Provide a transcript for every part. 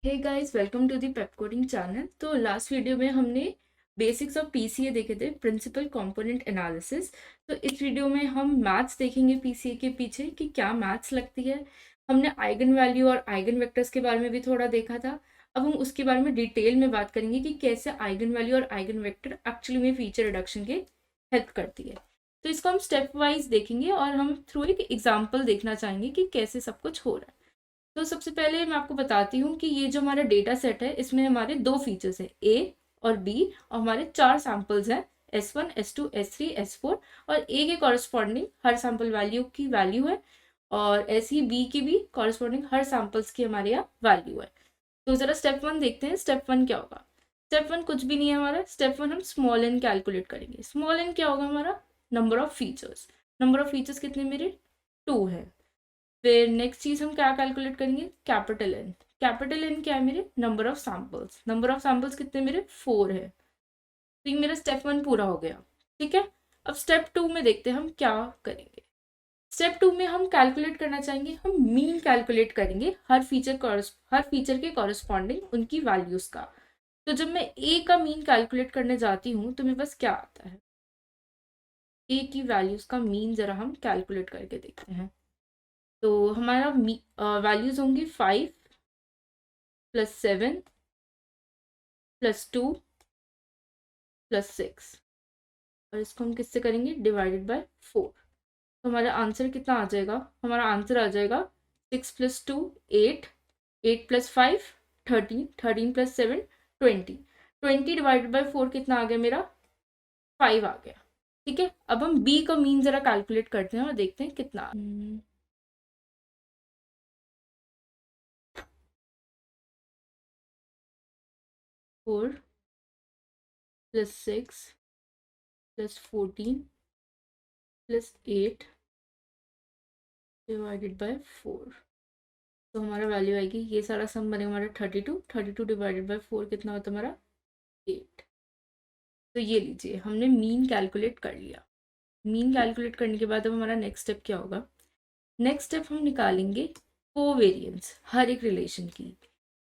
Hey guys, welcome to the Pepcoding channel. तो last video में हमने basics of PCA देखे थे, प्रिंसिपल कंपोनेंट एनालिसिस। तो इस वीडियो में हम मैथ्स देखेंगे पीसीए के पीछे कि क्या मैथ्स लगती है। हमने आइगन वैल्यू और आइगन वेक्टर्स के बारे में भी थोड़ा देखा था। अब हम उसके बारे में डिटेल में बात करेंगे कि कैसे आइगन वैल्यू और आइगन वेक्टर एक्चुअली में फीचर रिडक्शन के हेल्प करती है। तो इसको हम स्टेप वाइज देखेंगे और हम थ्रू एक एग्जाम्पल देखना चाहेंगे कि कैसे सब कुछ हो रहा है। तो सबसे पहले मैं आपको बताती हूँ कि ये जो हमारा डेटा सेट है, इसमें हमारे दो फीचर्स हैं, ए और बी, और हमारे चार सैंपल्स हैं, S1, S2, S3, S4। और ए के कॉरस्पॉन्डिंग हर सैंपल वैल्यू की वैल्यू है, और ऐसे ही बी की भी कॉरस्पॉन्डिंग हर सैंपल्स की हमारे यहाँ वैल्यू है। तो जरा स्टेप वन देखते हैं। स्टेप वन क्या होगा? स्टेप वन कुछ भी नहीं है हमारा। स्टेप वन हम स्मॉल एन कैलकुलेट करेंगे। स्मॉल एन क्या होगा हमारा? Number of features. Number of features कितने मेरे? 2 है। फिर नेक्स्ट चीज हम क्या कैलकुलेट करेंगे? Capital N. कैपिटल एन क्या है मेरे? Number of samples. Number of samples कितने मेरे? 4 है। तो ये मेरा स्टेप वन पूरा हो गया। ठीक है। अब स्टेप टू में देखते हैं हम क्या करेंगे। स्टेप टू में हम कैलकुलेट करना चाहेंगे, हम मीन कैलकुलेट करेंगे हर फीचर के कॉरस्पॉन्डिंग उनकी वैल्यूज का। तो जब मैं ए का मीन कैलकुलेट करने जाती हूँ तो मेरे पास क्या आता है? ए की वैल्यूज का मीन जरा हम कैलकुलेट करके देखते हैं। तो हमारा वैल्यूज होंगी 5 प्लस 7 प्लस 2 प्लस 6, और इसको हम किससे करेंगे? Divided by 4। तो हमारा आंसर कितना आ जाएगा? हमारा आंसर आ जाएगा 6 plus 2 8, 8 plus 5 13, 13 plus 7 20। 20 divided by 4 कितना आ गया मेरा? 5 आ गया। ठीक है। अब हम बी का मीन जरा कैलकुलेट करते हैं और देखते हैं कितना। 4 plus 6 plus 14 plus 8 divided by 4। तो हमारा वैल्यू आएगी, ये सारा सम बनेगा हमारा 32। 32 डिवाइडेड बाय 4 कितना होता है हमारा? 8। तो ये लीजिए, हमने मीन कैलकुलेट कर लिया। मीन कैलकुलेट करने के बाद अब हमारा नेक्स्ट स्टेप क्या होगा? नेक्स्ट स्टेप हम निकालेंगे कोवेरिएंस हर एक रिलेशन की,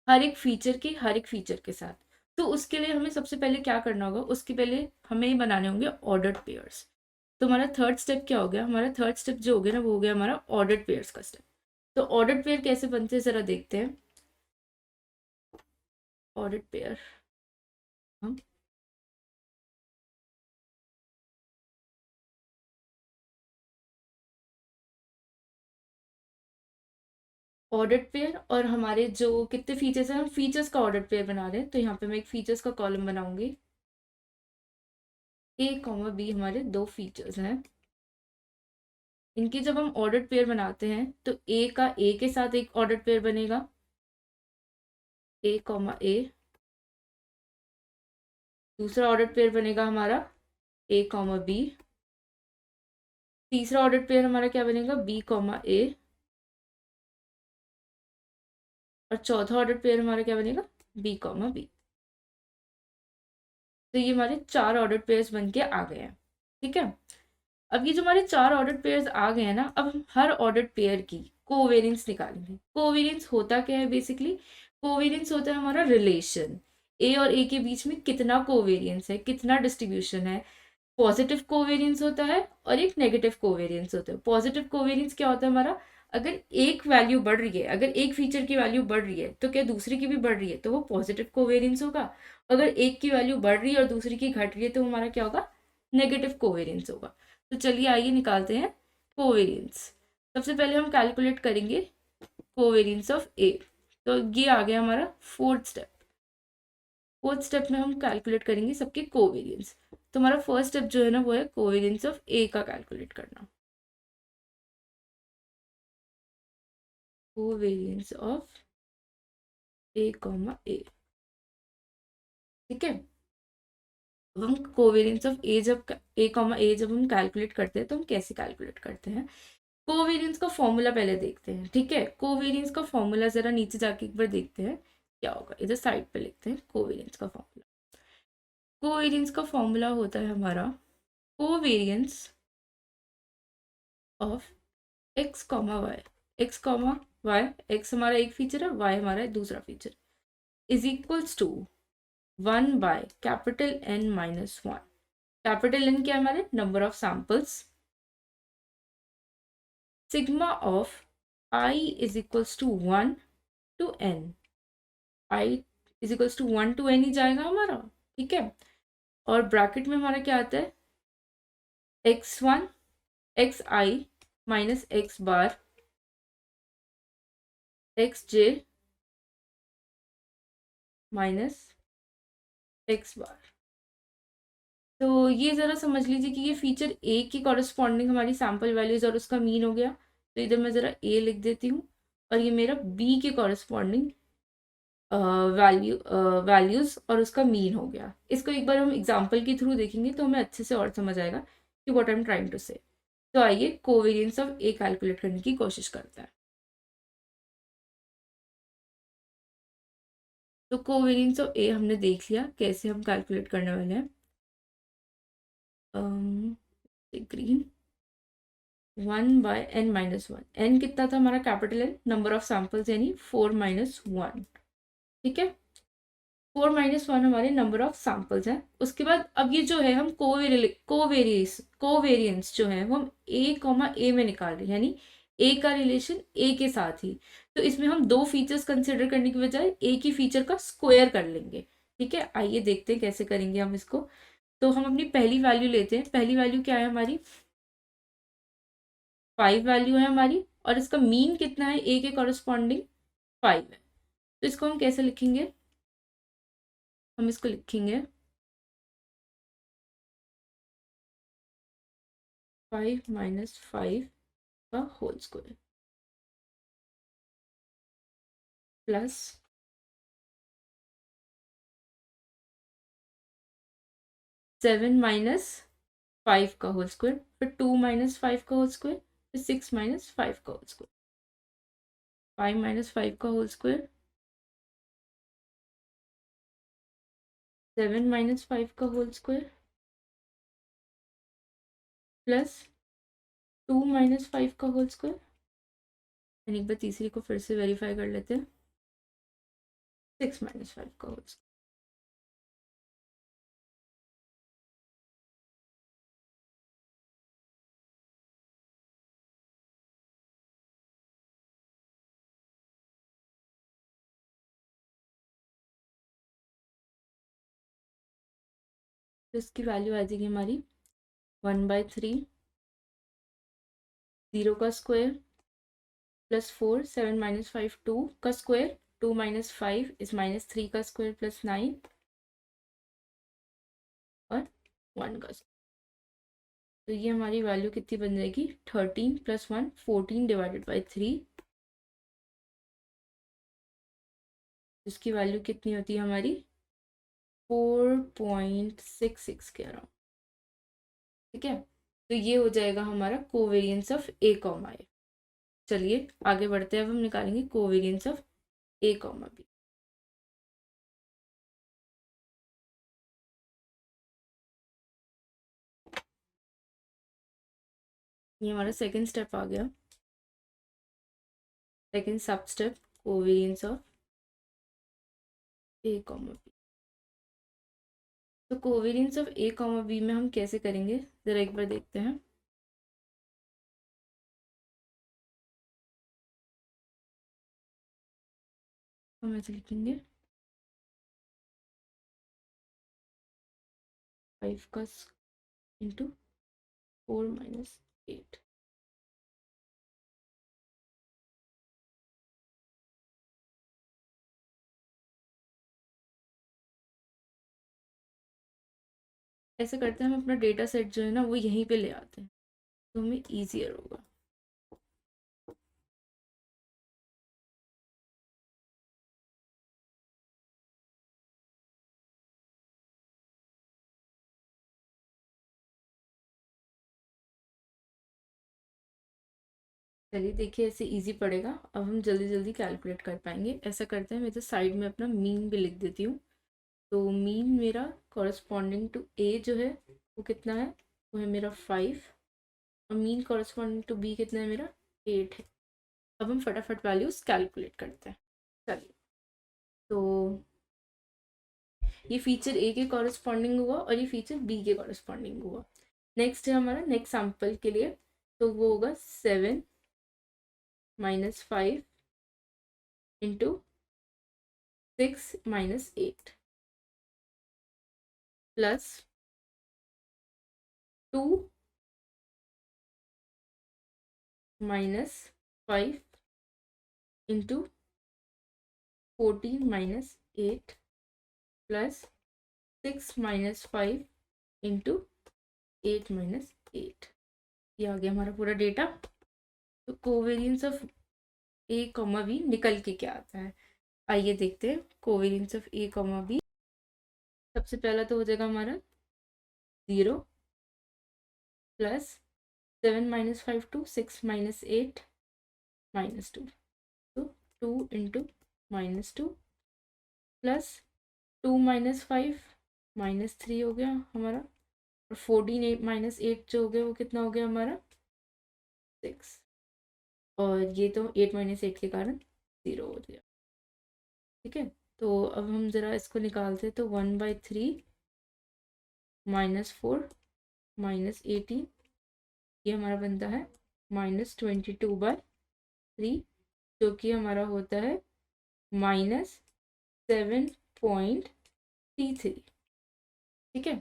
हर एक फीचर के, हर एक फीचर के साथ। तो उसके लिए हमें सबसे पहले क्या करना होगा? उसके पहले हमें बनाने होंगे ऑर्डर्ड पेयर्स। तो हमारा थर्ड स्टेप क्या हो गया? हमारा थर्ड स्टेप जो हो गया ना, वो हो गया हमारा ऑर्डर्ड पेयर्स का स्टेप। तो ऑर्डर्ड पेयर कैसे बनते हैं जरा देखते हैं। ऑर्डर्ड पेयर हम ऑर्डर्ड पेयर, और हमारे जो कितने फीचर्स हैं, हम फीचर्स का ऑर्डर्ड पेयर बना रहे हैं। तो यहाँ पे मैं एक फीचर्स का कॉलम बनाऊंगी। ए कॉमा बी हमारे दो फीचर्स हैं। इनकी जब हम ऑर्डर्ड पेयर बनाते हैं तो ए का ए के साथ एक ऑर्डर्ड पेयर बनेगा, ए कॉमा ए। दूसरा ऑर्डर्ड पेयर बनेगा हमारा ए कॉमा बी। तीसरा ऑर्डर्ड पेयर हमारा क्या बनेगा? B comma A. और चौथा ऑर्डर्ड पेयर हमारा क्या बनेगा? B comma B. तो ये हमारे चार ऑर्डर्ड पेयर्स बन के आ गए हैं। ठीक है। अब ये जो हमारे चार ऑर्डर्ड पेयर्स आ गए हैं ना, अब हम हर ऑर्डर्ड पेयर की कोवेरियंस निकालेंगे। कोवेरियंस होता क्या है? बेसिकली कोवेरियंस होता है हमारा रिलेशन, ए और ए के बीच में कितना कोवेरियंस है, कितना डिस्ट्रीब्यूशन है। पॉजिटिव कोवेरियंस होता है और एक नेगेटिव कोवेरियंस होता है। पॉजिटिव कोवेरियंस क्या होता है हमारा? अगर एक वैल्यू बढ़ रही है, अगर एक फीचर की वैल्यू बढ़ रही है तो क्या दूसरी की भी बढ़ रही है, तो वो पॉजिटिव कोवेरियंस होगा। अगर एक की वैल्यू बढ़ रही है और दूसरी की घट रही है तो हमारा क्या होगा? नेगेटिव कोवेरियंस होगा। तो चलिए आइए निकालते हैं कोवेरियंस। सबसे पहले हम कैलकुलेट करेंगे कोवेरियंस ऑफ ए। तो ये आ गया हमारा फोर्थ स्टेप। फोर्थ स्टेप में हम कैलकुलेट करेंगे सबके कोवेरियंस। तो हमारा फर्स्ट स्टेप जो है ना, वो है कोवेरियंस ऑफ ए का कैलकुलेट करना। कोवेरियंस ऑफ ए कॉमा ए। ठीक है। अब हम कोवेरियंस ऑफ ए जब ए कॉमा ए जब हम कैलकुलेट करते हैं तो हम कैसे कैलकुलेट करते हैं? कोवेरियंस का फॉर्मूला पहले देखते हैं। ठीक है। कोवेरियंस का फॉर्मूला जरा नीचे जाके एक बार देखते हैं क्या होगा। इधर साइड पे लिखते हैं कोवेरियंस का फॉर्मूला। कोवेरियंस का फॉर्मूला होता है हमारा covariance of X comma Y. X comma Y, X हमारा एक फीचर है, वाई हमारा दूसरा feature. Is equals to 1 by capital N minus 1। Capital N क्या है हमारे number of samples, sigma of I is equals to 1 to N, I is equals to 1 to N ही जाएगा हमारा, ठीक है। और ब्रैकेट में हमारा क्या आता है x1 xi माइनस x बार xj माइनस x बार। तो ये ज़रा समझ लीजिए कि ये फीचर ए की कॉरस्पॉन्डिंग हमारी सैम्पल वैल्यूज और उसका मीन हो गया। तो इधर मैं ज़रा ए लिख देती हूँ और ये मेरा बी के कॉरस्पॉन्डिंग वैल्यूज और उसका मीन हो गया। इसको एक बार हम एग्जाम्पल के थ्रू देखेंगे तो हमें अच्छे से और समझ आएगा कि what I am trying to say. तो आइए कोवेरियंस ऑफ ए कैलकुलेट करने की कोशिश करते हैं। तो कोवेरियंस ऑफ ए हमने देख लिया कैसे हम कैलकुलेट करने वाले हैं। Green 1 by N minus 1, N कितना था हमारा capital N, number of samples यानी 4 माइनस 1, ठीक है। 4 माइनस 1 हमारे नंबर ऑफ सैम्पल्स हैं। उसके बाद अब ये जो है हम कोवेरियंस जो है वो हम A में निकाल रहे हैं, यानी A का रिलेशन A के साथ ही। तो इसमें हम दो फीचर्स कंसिडर करने की बजाय A की फीचर का स्क्वायर कर लेंगे, ठीक है। आइए देखते हैं कैसे करेंगे हम इसको। तो हम अपनी पहली वैल्यू लेते हैं। पहली वैल्यू क्या है हमारी 5 वैल्यू है हमारी, और इसका मीन कितना है ए के कॉरस्पॉन्डिंग 5 है। तो इसको हम कैसे लिखेंगे, हम इसको लिखेंगे 5 माइनस 5 का होल स्क्वायर प्लस 7 माइनस 5 का होल स्क्वायर, फिर 2 माइनस 5 का होल स्क्वायर, फिर 6 माइनस 5 का होल स्क्वायर, 5 माइनस 5 का होल स्क्वायर, 7 माइनस 5 का होल स्क्वायर प्लस 2 माइनस 5 का होल स्क्वायर। यानी एक बार तीसरी को फिर से वेरीफाई कर लेते हैं, 6 माइनस 5 का होल स्क्वायर। तो इसकी वैल्यू आ जाएगी हमारी 1/3 0 का स्क्वायर प्लस 4, 7 माइनस 5 2 का स्क्वायर, 2 माइनस 5 इज माइनस 3 का स्क्वायर प्लस 9 और 1 का स्क्वायर। तो ये हमारी वैल्यू कितनी बन जाएगी 13 प्लस 1 14 डिवाइडेड बाई 3, जिसकी वैल्यू कितनी होती है हमारी 4.66 के अराउंड, ठीक है। तो ये हो जाएगा हमारा covariance of A comma A. चलिए आगे बढ़ते हैं, अब हम निकालेंगे covariance of A comma B. ये हमारा सेकेंड स्टेप आ गया, second sub step covariance of A comma B. तो covariance of A comma B में हम कैसे करेंगे जरा एक बार देखते हैं। हम ऐसे लिखेंगे 5 का इंटू 4 माइनस 8। ऐसे करते हैं हम अपना डेटा सेट जो है ना वो यहीं पे ले आते हैं, तो हमें ईजियर होगा। चलिए देखिए ऐसे इजी पड़ेगा, अब हम जल्दी जल्दी कैलकुलेट कर पाएंगे। ऐसा करते हैं मैं तो साइड में अपना मीन भी लिख देती हूँ। तो मीन मेरा कॉरस्पॉन्डिंग टू ए जो है वो कितना है, वो है मेरा 5, और मीन कॉरस्पॉन्डिंग टू बी कितना है मेरा 8 है। अब हम फटाफट वैल्यूज कैलकुलेट करते हैं। चलिए तो ये फीचर ए के कॉरस्पॉन्डिंग हुआ और ये फीचर बी के कॉरस्पॉन्डिंग हुआ। नेक्स्ट है हमारा नेक्स्ट सैम्पल के लिए, तो वो होगा 7 - 5 into 6 - 8 plus 2 - 5 into 14 - 8 plus 6 - 5 into 8 - 8। ये आ गया हमारा पूरा डेटा। तो covariance of A comma B निकल के क्या आता है, आइए देखते हैं covariance of A comma B. सबसे पहला तो हो जाएगा हमारा 0 प्लस 7 - 5 2 6 - 8 -2, तो 2 इंटू -2 प्लस 2 - 5 -3 हो गया हमारा, और 14 -8 जो हो गया वो कितना हो गया हमारा 6, और ये तो 8 - 8 के कारण 0 हो गया। ठीक है, तो अब हम ज़रा इसको निकालते हैं, तो 1/3 -4 -18, ये हमारा बनता है -22/3, जो कि हमारा होता है -7.33। ठीक है,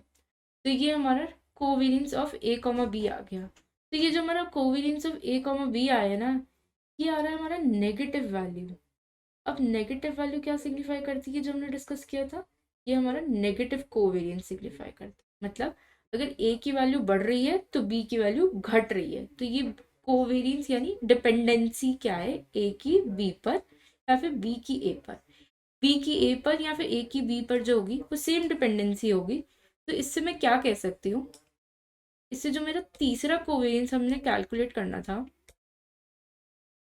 तो ये हमारा covariance of A comma B आ गया। तो ये जो हमारा covariance of A comma B आया ना, ये आ रहा है हमारा नेगेटिव वैल्यू। अब नेगेटिव वैल्यू क्या सिग्निफाई करती है, जो हमने डिस्कस किया था, ये हमारा नेगेटिव कोवेरियंस सिग्निफाई करता है। मतलब अगर ए की वैल्यू बढ़ रही है तो बी की वैल्यू घट रही है, तो ये कोवेरियंस यानी डिपेंडेंसी क्या है, ए की बी पर या फिर बी की ए पर। बी की ए पर या फिर ए की बी पर जो होगी वो सेम डिपेंडेंसी होगी। तो इससे मैं क्या कह सकती हूँ, इससे जो मेरा तीसरा कोवेरियंस हमने कैलकुलेट करना था,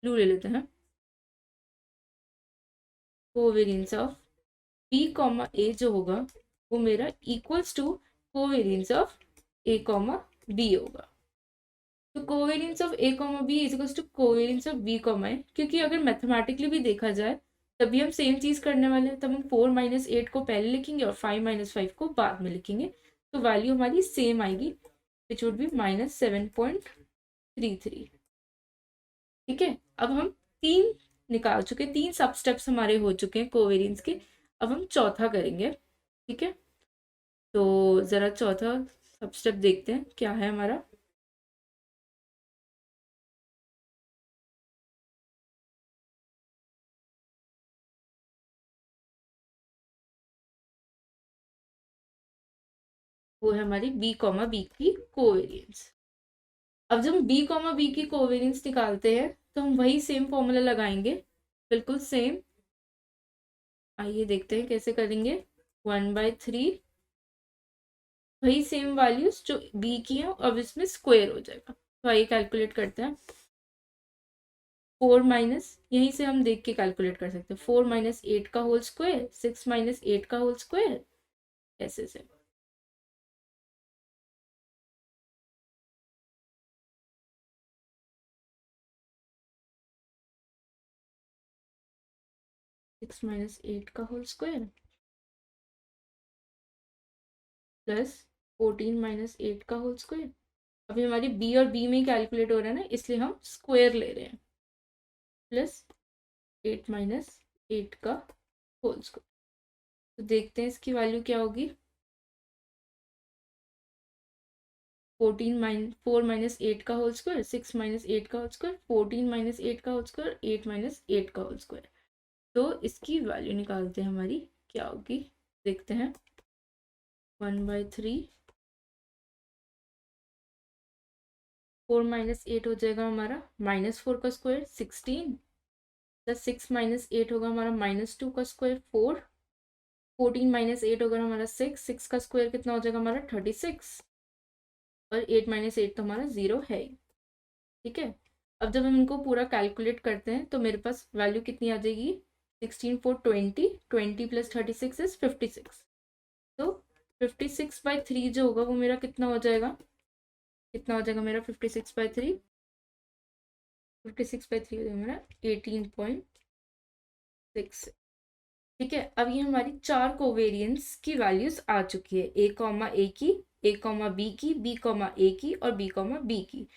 ब्लू ले लेते हैं, covariance of B comma A जो होगा वो मेरा equals to covariance of A comma B होगा। तो covariance of A comma B is equals to covariance of B comma A, क्योंकि अगर मैथमेटिकली भी देखा जाए तभी हम सेम चीज़ करने वाले हैं, तब हम 4 - 8 को पहले लिखेंगे और 5 - 5 को बाद में लिखेंगे, तो वैल्यू हमारी सेम आएगी, विच वुड बी -7.33। ठीक है, अब हम 3 निकाल चुके, 3 सब स्टेप्स हमारे हो चुके हैं कोवेरियंस के। अब हम चौथा करेंगे। ठीक है, तो ज़रा चौथा सब स्टेप देखते हैं क्या है हमारा। वो है हमारी बी कॉमा बी की कोवेरियंस। अब जब हम बी कॉमा बी की कोवेरियंस निकालते हैं तो हम वही सेम फॉर्मूला लगाएंगे, बिल्कुल सेम। आइए देखते हैं कैसे करेंगे। 1/3, वही सेम वैल्यूज जो बी की हैं, अब इसमें स्क्वायर हो जाएगा, तो आइए कैलकुलेट करते हैं। 4 माइनस, यहीं से हम देख के कैलकुलेट कर सकते हैं, 4 - 8 का होल स्क्वायर, 6 - 8 का होल स्क्वायर, ऐसे से। सिक्स माइनस एट का होल स्क्वायर प्लस 14 - 8 का होल स्क्वायर। अभी हमारी बी और बी में ही कैलकुलेट हो रहा है ना, इसलिए हम स्क्वायर ले रहे हैं, प्लस 8 - 8 का होल स्क्वायर। तो देखते हैं इसकी वैल्यू क्या होगी। 4 - 8 का होल स्क्वायर, 6 - 8 का होल स्क्वायर, 14 - 8 का होल स्क्वायर, 8 - 8 का होल स्क्वायर। तो इसकी वैल्यू निकालते हैं हमारी क्या होगी, देखते हैं। 1/3, 4 - 8 हो जाएगा हमारा -4 का स्क्वायर 16, प्लस 6 - 8 होगा हमारा -2 का स्क्वायर 4, 14 - 8 होगा हमारा 6 का स्क्वायर कितना हो जाएगा हमारा 36, और 8 - 8 तो हमारा 0 है ही। ठीक है, अब जब हम इनको पूरा कैलकुलेट करते हैं तो मेरे पास वैल्यू कितनी आ जाएगी, 16 4 20, 20 + 36 इज 56। तो 56/3 जो होगा वो मेरा कितना हो जाएगा, कितना हो जाएगा मेरा 56/3, 56/3 हो जाएगा मेरा 18.6। ठीक है, अब ये हमारी चार कोवेरियंस की वैल्यूज आ चुकी है, ए कॉमा ए की, ए कॉमा बी कॉमा ए की और बी कॉमा बी की।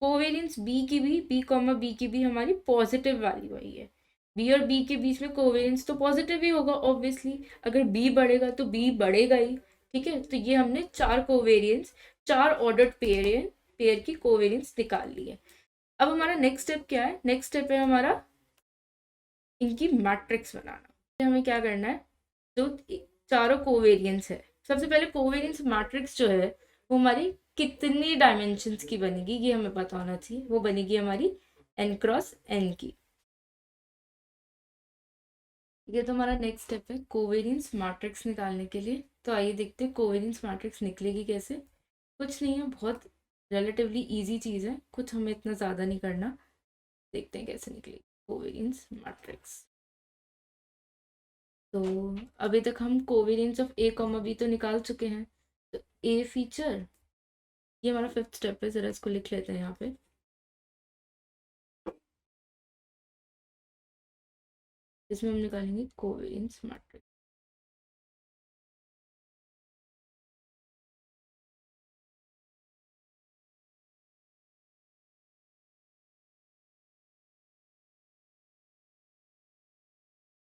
कोवेरियंस बी की भी, बी कॉमा बी की भी हमारी पॉजिटिव वैल्यू आई है। बी और बी के बीच में कोवेरियंस तो पॉजिटिव ही होगा ऑब्वियसली, अगर बी बढ़ेगा तो बी बढ़ेगा ही। ठीक है, तो ये हमने चार कोवेरियंस, चार ऑर्डर्ड पेयर की कोवेरियंस निकाल ली है। अब हमारा नेक्स्ट स्टेप क्या है? नेक्स्ट स्टेप है हमारा इनकी मैट्रिक्स बनाना। हमें क्या करना है, जो चारों कोवेरियंस है, सबसे पहले कोवेरियंस मैट्रिक्स जो है वो हमारी कितनी डायमेंशंस की बनेगी ये हमें पता होना चाहिए। वो बनेगी हमारी n क्रॉस n की। ये तो हमारा नेक्स्ट स्टेप है कोवेरियंस मैट्रिक्स निकालने के लिए। तो आइए देखते हैं कोवेरियंस मैट्रिक्स निकलेगी कैसे। कुछ नहीं है, बहुत रिलेटिवली इजी चीज़ है, कुछ हमें इतना ज़्यादा नहीं करना। देखते हैं कैसे निकलेगी कोवेरियंस मैट्रिक्स। तो अभी तक हम covariance of A comma B तो निकाल चुके हैं। तो ए फीचर, ये हमारा फिफ्थ स्टेप है, ज़रा इसको लिख लेते हैं यहाँ पे। इसमें हम निकालेंगे कोवेरियंस मैट्रिक्स।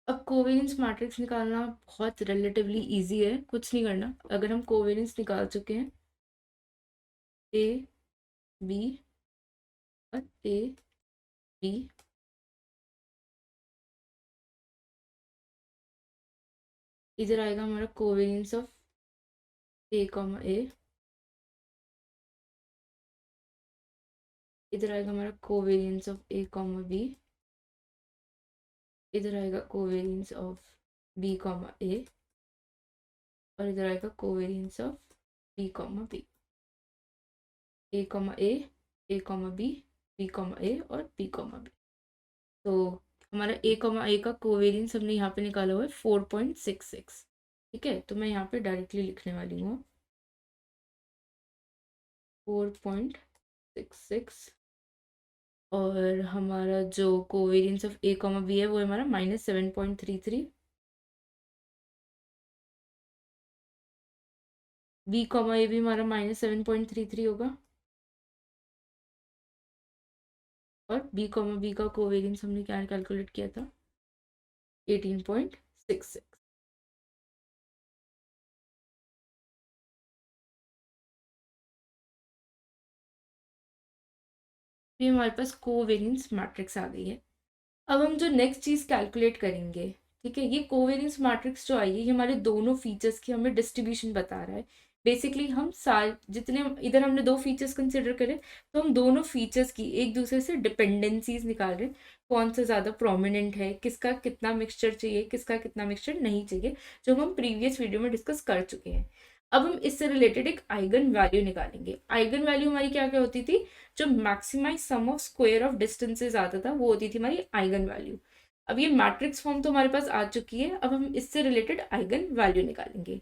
अब कोवेरियंस मैट्रिक्स निकालना बहुत रिलेटिवली इजी है, कुछ नहीं करना। अगर हम कोवेरियंस निकाल चुके हैं ए बी और ए बी, इधर आएगा हमारा covariance of A comma A, इधर आएगा हमारा covariance of A comma B, इधर आएगा covariance of B comma A, और इधर आएगा covariance of B comma B. A comma A, A comma B comma A और बी कॉमा बी। तो हमारा ए कॉमा ए का कोवेरियंस हमने यहाँ पे निकाला हुआ है 4.66। ठीक है, तो मैं यहाँ पे डायरेक्टली लिखने वाली हूँ 4.66। और हमारा जो covariance of A comma B है वो हमारा -7.33। बी कॉमा ए भी हमारा -7.33 होगा, और बी कॉमा बी का कोवेरियंस हमने क्या कैलकुलेट किया था, 18.66। ये हमारे पास कोवेरियंस मैट्रिक्स आ गई है। अब हम जो नेक्स्ट चीज़ कैलकुलेट करेंगे, ठीक है, ये कोवेरियंस मैट्रिक्स जो आई है ये हमारे दोनों फीचर्स की हमें डिस्ट्रीब्यूशन बता रहा है। बेसिकली हम सार जितने इधर हमने दो फीचर्स कंसिडर करे, तो हम दोनों फीचर्स की एक दूसरे से डिपेंडेंसीज निकाल रहे हैं, कौन सा ज़्यादा प्रोमिनेंट है, किसका कितना मिक्सचर चाहिए, किसका कितना मिक्सचर नहीं चाहिए, जो हम प्रीवियस वीडियो में डिस्कस कर चुके हैं। अब हम इससे रिलेटेड एक आइगन वैल्यू निकालेंगे। आइगन वैल्यू हमारी क्या क्या होती थी, जो maximize sum of square of distances आता था वो होती थी हमारी आइगन वैल्यू। अब ये मैट्रिक्स फॉर्म तो हमारे पास आ चुकी है, अब हम इससे रिलेटेड आइगन वैल्यू निकालेंगे।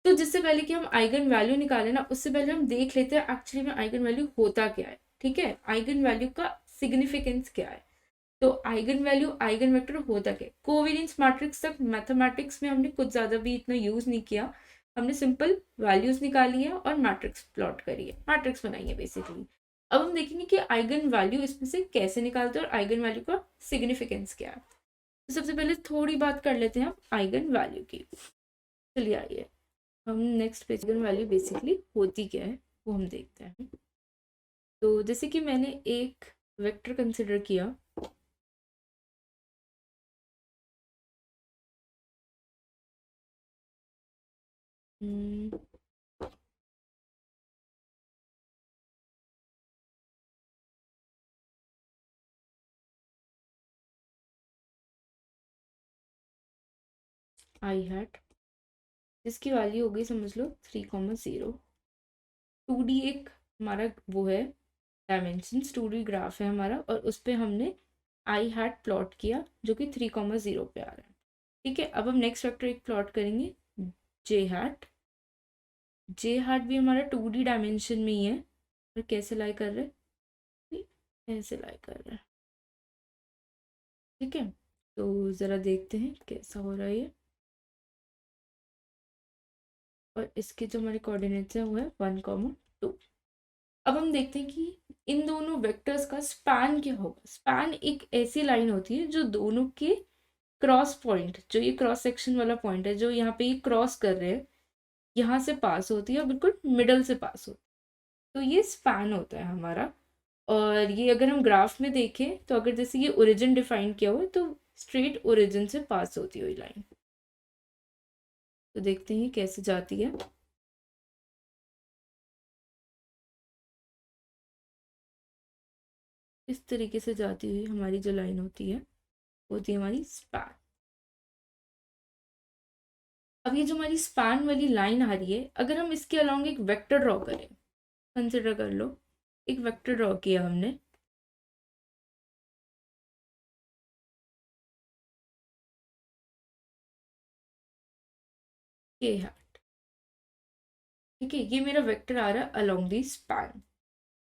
तो जिससे पहले कि हम आइगन वैल्यू निकालें ना, उससे पहले हम देख लेते हैं एक्चुअली में आइगन वैल्यू होता क्या है। ठीक है, आइगन वैल्यू का सिग्निफिकेंस क्या है। तो आइगन वैल्यू, आइगन वेक्टर होता क्या है। कोवेरियंस मैट्रिक्स तक मैथमेटिक्स में हमने कुछ ज़्यादा भी इतना यूज़ नहीं किया, हमने सिंपल वैल्यूज निकाली है और मैट्रिक्स प्लॉट करी है, मैट्रिक्स बनाई है बेसिकली। अब हम देखेंगे कि आइगन वैल्यू इसमें से कैसे निकालते हैं और आइगन वैल्यू का सिग्निफिकेंस क्या है। तो सबसे पहले थोड़ी बात कर लेते हैं हम आइगन वैल्यू की। चलिए आइए हम next page, eigen value basically होती क्या है वो हम देखते हैं। तो जैसे कि मैंने एक वेक्टर कंसिडर किया, आई हैट, जिसकी वैल्यू हो गई समझ लो 3,0। 2D एक हमारा वो है डायमेंशन, 2D ग्राफ है हमारा, और उस पर हमने आई हैट प्लॉट किया जो कि 3,0 पे आ रहा है। ठीक है, अब हम नेक्स्ट वेक्टर एक प्लॉट करेंगे जे हैट। जे हैट भी हमारा 2D डायमेंशन में ही है, और कैसे लाई कर रहा है, ऐसे लाई कर रहा है। ठीक है, तो ज़रा देखते हैं कैसा हो रहा है ये। और इसके जो हमारे कोऑर्डिनेट्स हैं वो है 1,2। अब हम देखते हैं कि इन दोनों वेक्टर्स का स्पैन क्या होगा। स्पैन एक ऐसी लाइन होती है जो दोनों के क्रॉस पॉइंट, जो ये क्रॉस सेक्शन वाला पॉइंट है जो यहाँ पे ये क्रॉस कर रहे हैं, यहाँ से पास होती है और बिल्कुल मिडल से पास होती है, तो ये स्पैन होता है हमारा। और ये अगर हम ग्राफ में देखें तो अगर जैसे ये ओरिजिन डिफाइन किया हुआ है तो स्ट्रेट ओरिजिन से पास होती हुई लाइन। तो देखते हैं कैसे जाती है। इस तरीके से जाती हुई हमारी जो लाइन होती है हमारी स्पैन। अब ये जो हमारी स्पैन वाली लाइन आ रही है, अगर हम इसके अलोंग एक वेक्टर ड्रॉ करें, कंसिडर कर लो एक वेक्टर ड्रॉ किया हमने, ये है, ठीक है, ये मेरा वेक्टर आ रहा है अलोंग दी स्पैन।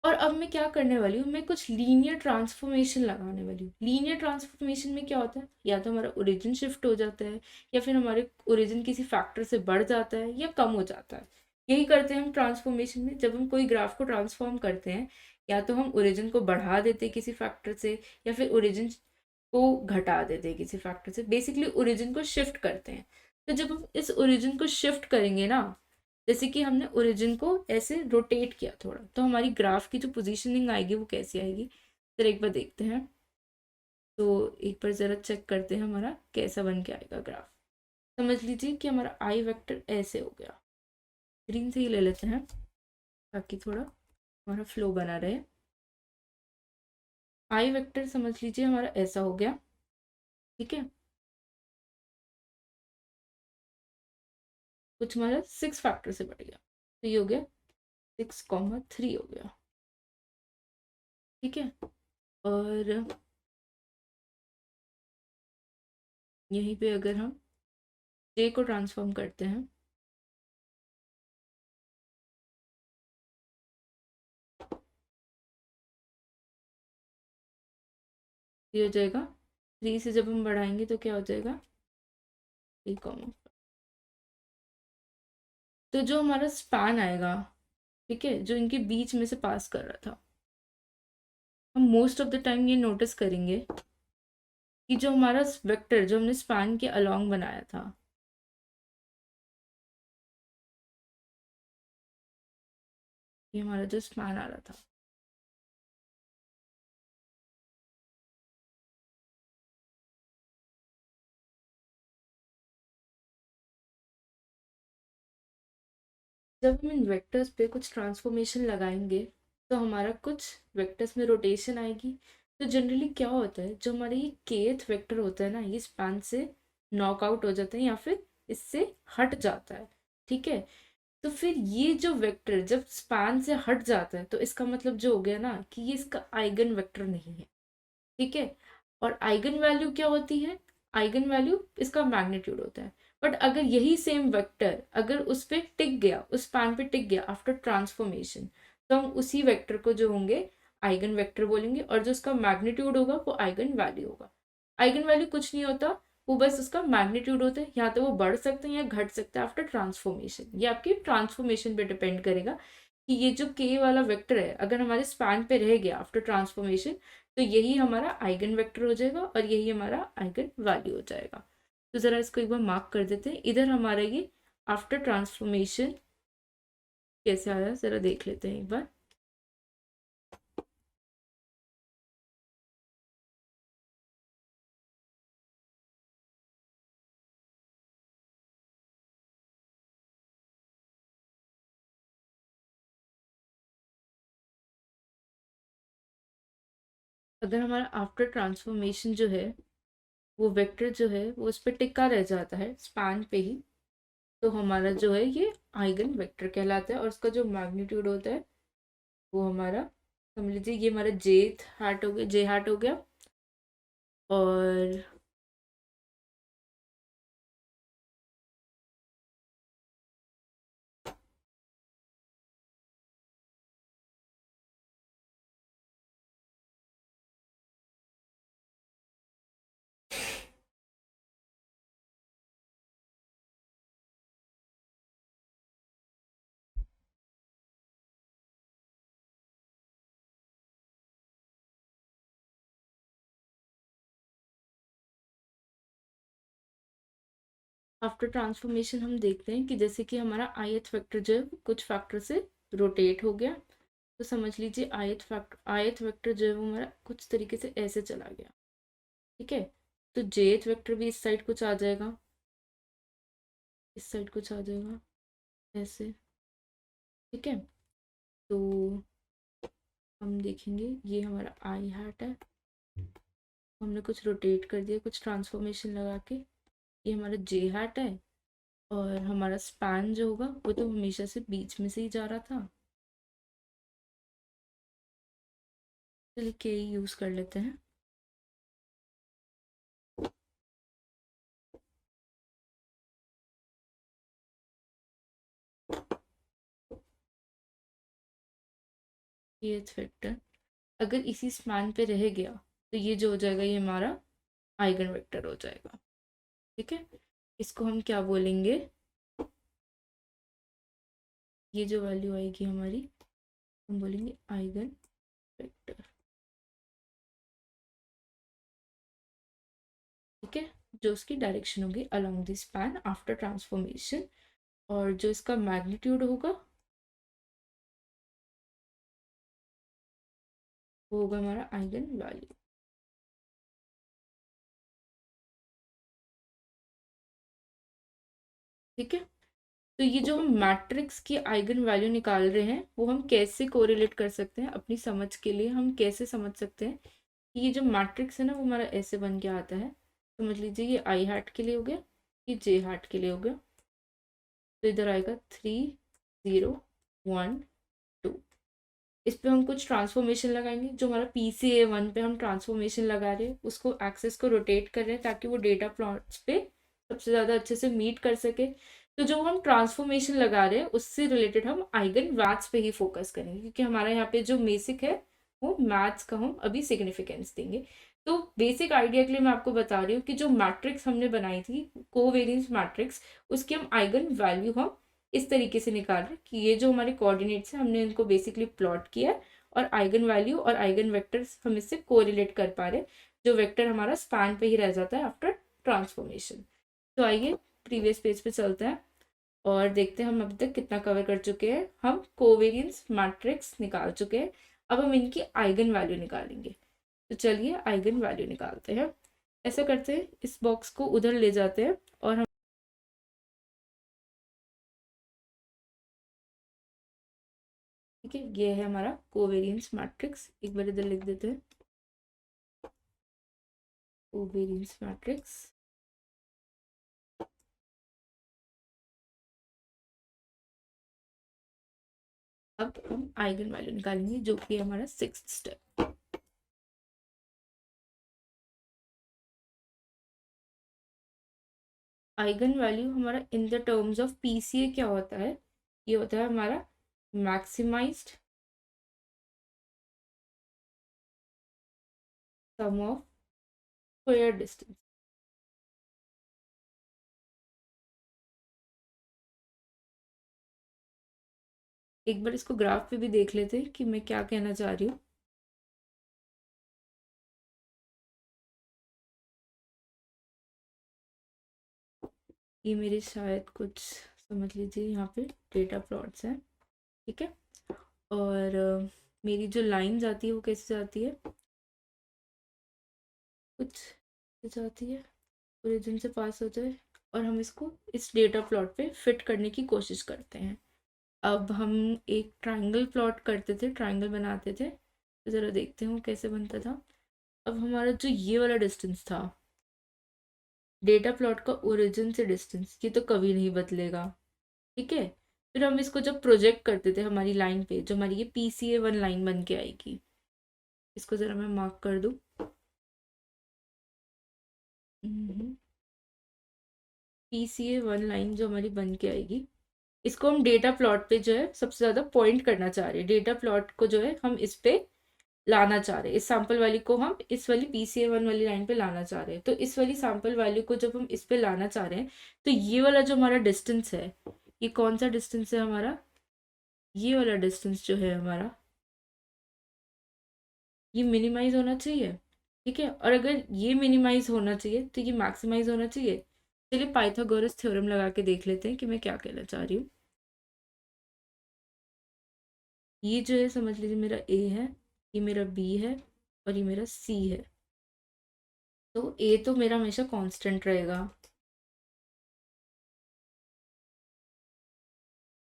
और अब मैं क्या करने वाली हूँ, मैं कुछ लीनियर ट्रांसफॉर्मेशन लगाने वाली हूँ। लीनियर ट्रांसफॉर्मेशन में क्या होता है, या तो हमारा ओरिजिन शिफ्ट हो जाता है, या फिर हमारे ओरिजिन किसी फैक्टर से बढ़ जाता है या कम हो जाता है। यही करते हैं हम ट्रांसफॉर्मेशन में। जब हम कोई ग्राफ को ट्रांसफॉर्म करते हैं, या तो हम ओरिजिन को बढ़ा देते हैं किसी फैक्टर से, या फिर ओरिजिन को घटा देते हैं किसी फैक्टर से। बेसिकली ओरिजिन को शिफ्ट करते हैं। तो जब हम इस ओरिजिन को शिफ्ट करेंगे ना, जैसे कि हमने ओरिजिन को ऐसे रोटेट किया थोड़ा, तो हमारी ग्राफ की जो पोजीशनिंग आएगी वो कैसी आएगी, फिर एक बार देखते हैं। तो एक बार ज़रा चेक करते हैं हमारा कैसा बन के आएगा ग्राफ। समझ लीजिए कि हमारा आई वेक्टर ऐसे हो गया। ग्रीन से ही ले लेते हैं ताकि थोड़ा हमारा फ्लो बना रहे। आई वेक्टर समझ लीजिए हमारा ऐसा हो गया, ठीक है। कुछ हमारा 6 फैक्टर से बढ़ गया, तो ये हो गया 6,3 हो गया, ठीक है। और यहीं पे अगर हम जे को ट्रांसफॉर्म करते हैं, ये हो जाएगा 3 से जब हम बढ़ाएंगे तो क्या हो जाएगा 3, तो जो हमारा स्पैन आएगा, ठीक है, जो इनके बीच में से पास कर रहा था, हम मोस्ट ऑफ द टाइम ये नोटिस करेंगे कि जो हमारा वेक्टर जो हमने स्पैन के अलोंग बनाया था, ये हमारा जो स्पैन आ रहा था, जब हम इन वेक्टर्स पे कुछ ट्रांसफॉर्मेशन लगाएंगे तो हमारा कुछ वेक्टर्स में रोटेशन आएगी। तो जनरली क्या होता है, जो हमारे ये केथ वेक्टर होता है ना, ये स्पैन से नॉकआउट हो जाता है या फिर इससे हट जाता है, ठीक है। तो फिर ये जो वेक्टर जब स्पैन से हट जाता है तो इसका मतलब जो हो गया ना कि ये इसका आइगन वेक्टर नहीं है, ठीक है। और आइगन वैल्यू क्या होती है, आइगन वैल्यू इसका मैग्नीट्यूड होता है। बट अगर यही सेम वेक्टर अगर उस पे टिक गया, उस स्पैन पे टिक गया आफ्टर ट्रांसफॉर्मेशन, तो हम उसी वेक्टर को जो होंगे आइगन वेक्टर बोलेंगे, और जो उसका मैग्नीट्यूड होगा वो आइगन वैल्यू होगा। आइगन वैल्यू कुछ नहीं होता, वो बस उसका मैग्नीट्यूड होता है। या तो वो बढ़ सकते हैं या घट सकते हैं आफ्टर ट्रांसफॉर्मेशन। ये आपकी ट्रांसफॉर्मेशन पे डिपेंड करेगा कि ये जो के वाला वेक्टर है अगर हमारे स्पैन पे रह गया आफ्टर ट्रांसफॉर्मेशन, तो यही हमारा आइगन वेक्टर हो जाएगा और यही हमारा आइगन वैल्यू हो जाएगा। तो ज़रा इसको एक बार मार्क कर देते हैं। इधर हमारा ये आफ्टर ट्रांसफॉर्मेशन कैसे आया ज़रा देख लेते हैं एक बार। अगर हमारा आफ्टर ट्रांसफॉर्मेशन जो है वो वेक्टर जो है वो उस पर टिका रह जाता है स्पैन पे ही, तो हमारा जो है ये आइगन वेक्टर कहलाता है। और उसका जो मैग्नीट्यूड होता है वो हमारा, समझ लीजिए ये हमारा जेथ हार्ट हो गया, जे हार्ट हो गया। और आफ्टर ट्रांसफॉर्मेशन हम देखते हैं कि जैसे कि हमारा ith वेक्टर जो है कुछ फैक्टर से रोटेट हो गया, तो समझ लीजिए ith वेक्टर जो है वो हमारा कुछ तरीके से ऐसे चला गया। ठीक है, तो jth वेक्टर भी इस साइड कुछ आ जाएगा, इस साइड कुछ आ जाएगा ऐसे। ठीक है, तो हम देखेंगे ये हमारा आई हैट है, हमने कुछ रोटेट कर दिया कुछ ट्रांसफॉर्मेशन लगा के। ये हमारा जे हैट है, और हमारा स्पैन जो होगा वो तो हमेशा से बीच में से ही जा रहा था। चलिए के यूज कर लेते हैं। ये वेक्टर अगर इसी स्पैन पे रह गया तो ये जो हो जाएगा ये हमारा आइगन वेक्टर हो जाएगा। ठीक है, इसको हम क्या बोलेंगे, ये जो वैल्यू आएगी हमारी हम बोलेंगे आइगन वेक्टर। ठीक है, जो उसकी डायरेक्शन होगी along the span after transformation, और जो इसका मैग्नीट्यूड होगा वो होगा हमारा आइगन वैल्यू। ठीक है, तो ये जो हम मैट्रिक्स की आइगन वैल्यू निकाल रहे हैं वो हम कैसे कोरिलेट कर सकते हैं अपनी समझ के लिए, हम कैसे समझ सकते हैं कि ये जो मैट्रिक्स है ना वो हमारा ऐसे बन के आता है। समझ लीजिए ये आई हैट के लिए हो गया, ये जे हैट के लिए हो गया, तो इधर आएगा 3 0 1 2। इस पे हम कुछ ट्रांसफॉर्मेशन लगाएंगे, जो हमारा PCA1 पे हम ट्रांसफॉर्मेशन लगा रहे हैं उसको एक्सेस को रोटेट कर रहे हैं ताकि वो डेटा प्लॉट्स पे सबसे ज़्यादा अच्छे से मीट कर सके। तो जो हम ट्रांसफॉर्मेशन लगा रहे हैं उससे रिलेटेड हम आइगन मैथ्स पे ही फोकस करेंगे, क्योंकि हमारा यहाँ पे जो बेसिक है वो मैथ्स का हम अभी सिग्निफिकेंस देंगे। तो बेसिक आइडिया के लिए मैं आपको बता रही हूँ कि जो मैट्रिक्स हमने बनाई थी कोवेरियंस मैट्रिक्स, उसकी हम आइगन वैल्यू हम इस तरीके से निकाल रहे कि ये जो हमारे कोऑर्डिनेट्स हैं हमने इनको बेसिकली प्लॉट किया है, और आइगन वैल्यू और आइगन वेक्टर्स हम इससे कोरिलेट कर पा रहे, जो वेक्टर हमारा स्पैन पे ही रह जाता है आफ्टर ट्रांसफॉर्मेशन। तो आइए प्रीवियस पेज पे चलते हैं और देखते हैं हम अभी तक कितना कवर कर चुके हैं। हम कोवेरियंस मैट्रिक्स निकाल चुके हैं, अब हम इनकी आइगन वैल्यू निकालेंगे। तो चलिए आइगन वैल्यू निकालते हैं। ऐसा करते हैं, इस बॉक्स को उधर ले जाते हैं और हम ठीक है, ये है हमारा कोवेरियंस मैट्रिक्स, एक बार इधर लिख देते हैं कोवेरियंस मैट्रिक्स। अब हम आइगन वैल्यू निकालेंगे जो कि हमारा 6th स्टेप। आइगन वैल्यू हमारा in the terms of PCA क्या होता है, ये होता है हमारा maximized sum of square distance. एक बार इसको ग्राफ पे भी देख लेते हैं कि मैं क्या कहना चाह रही हूँ। ये मेरे शायद कुछ समझ लीजिए यहाँ पे डेटा प्लॉट्स हैं। ठीक है, और मेरी जो लाइन जाती है वो कैसे जाती है, कुछ जाती है ओरिजिन से पास हो जाए, और हम इसको इस डेटा प्लॉट पे फिट करने की कोशिश करते हैं। अब हम एक ट्रायंगल प्लॉट करते थे, ट्रायंगल बनाते थे, तो ज़रा देखते हैं वो कैसे बनता था। अब हमारा जो ये वाला डिस्टेंस था डेटा प्लॉट का ओरिजिन से डिस्टेंस, ये तो कभी नहीं बदलेगा। ठीक है, फिर हम इसको जब प्रोजेक्ट करते थे हमारी लाइन पे, जो हमारी ये PCA1 लाइन बन के आएगी, इसको ज़रा मैं मार्क कर दूँ। PCA1 लाइन जो हमारी बन के आएगी, इसको हम डेटा प्लॉट पे जो है सबसे ज़्यादा पॉइंट करना चाह रहे हैं, डेटा प्लॉट को जो है हम इस पे लाना चाह रहे हैं, इस सैंपल वैल्यू को हम इस वाली PCA1 वाली लाइन पे लाना चाह रहे हैं। तो इस वाली सैंपल वैल्यू को जब हम इस पे लाना चाह रहे हैं, तो ये वाला जो हमारा डिस्टेंस है, ये कौन सा डिस्टेंस है हमारा, ये वाला डिस्टेंस जो है हमारा, ये मिनिमाइज होना चाहिए। ठीक है, और अगर ये मिनिमाइज होना चाहिए तो ये मैक्सिमाइज होना चाहिए। चलिए पाइथागोरस थ्योरम लगा के देख लेते हैं कि मैं क्या कहना चाह रही हूँ। ये जो है समझ लीजिए मेरा ए है, ये मेरा बी है और ये मेरा सी है। तो ए तो मेरा हमेशा कांस्टेंट रहेगा,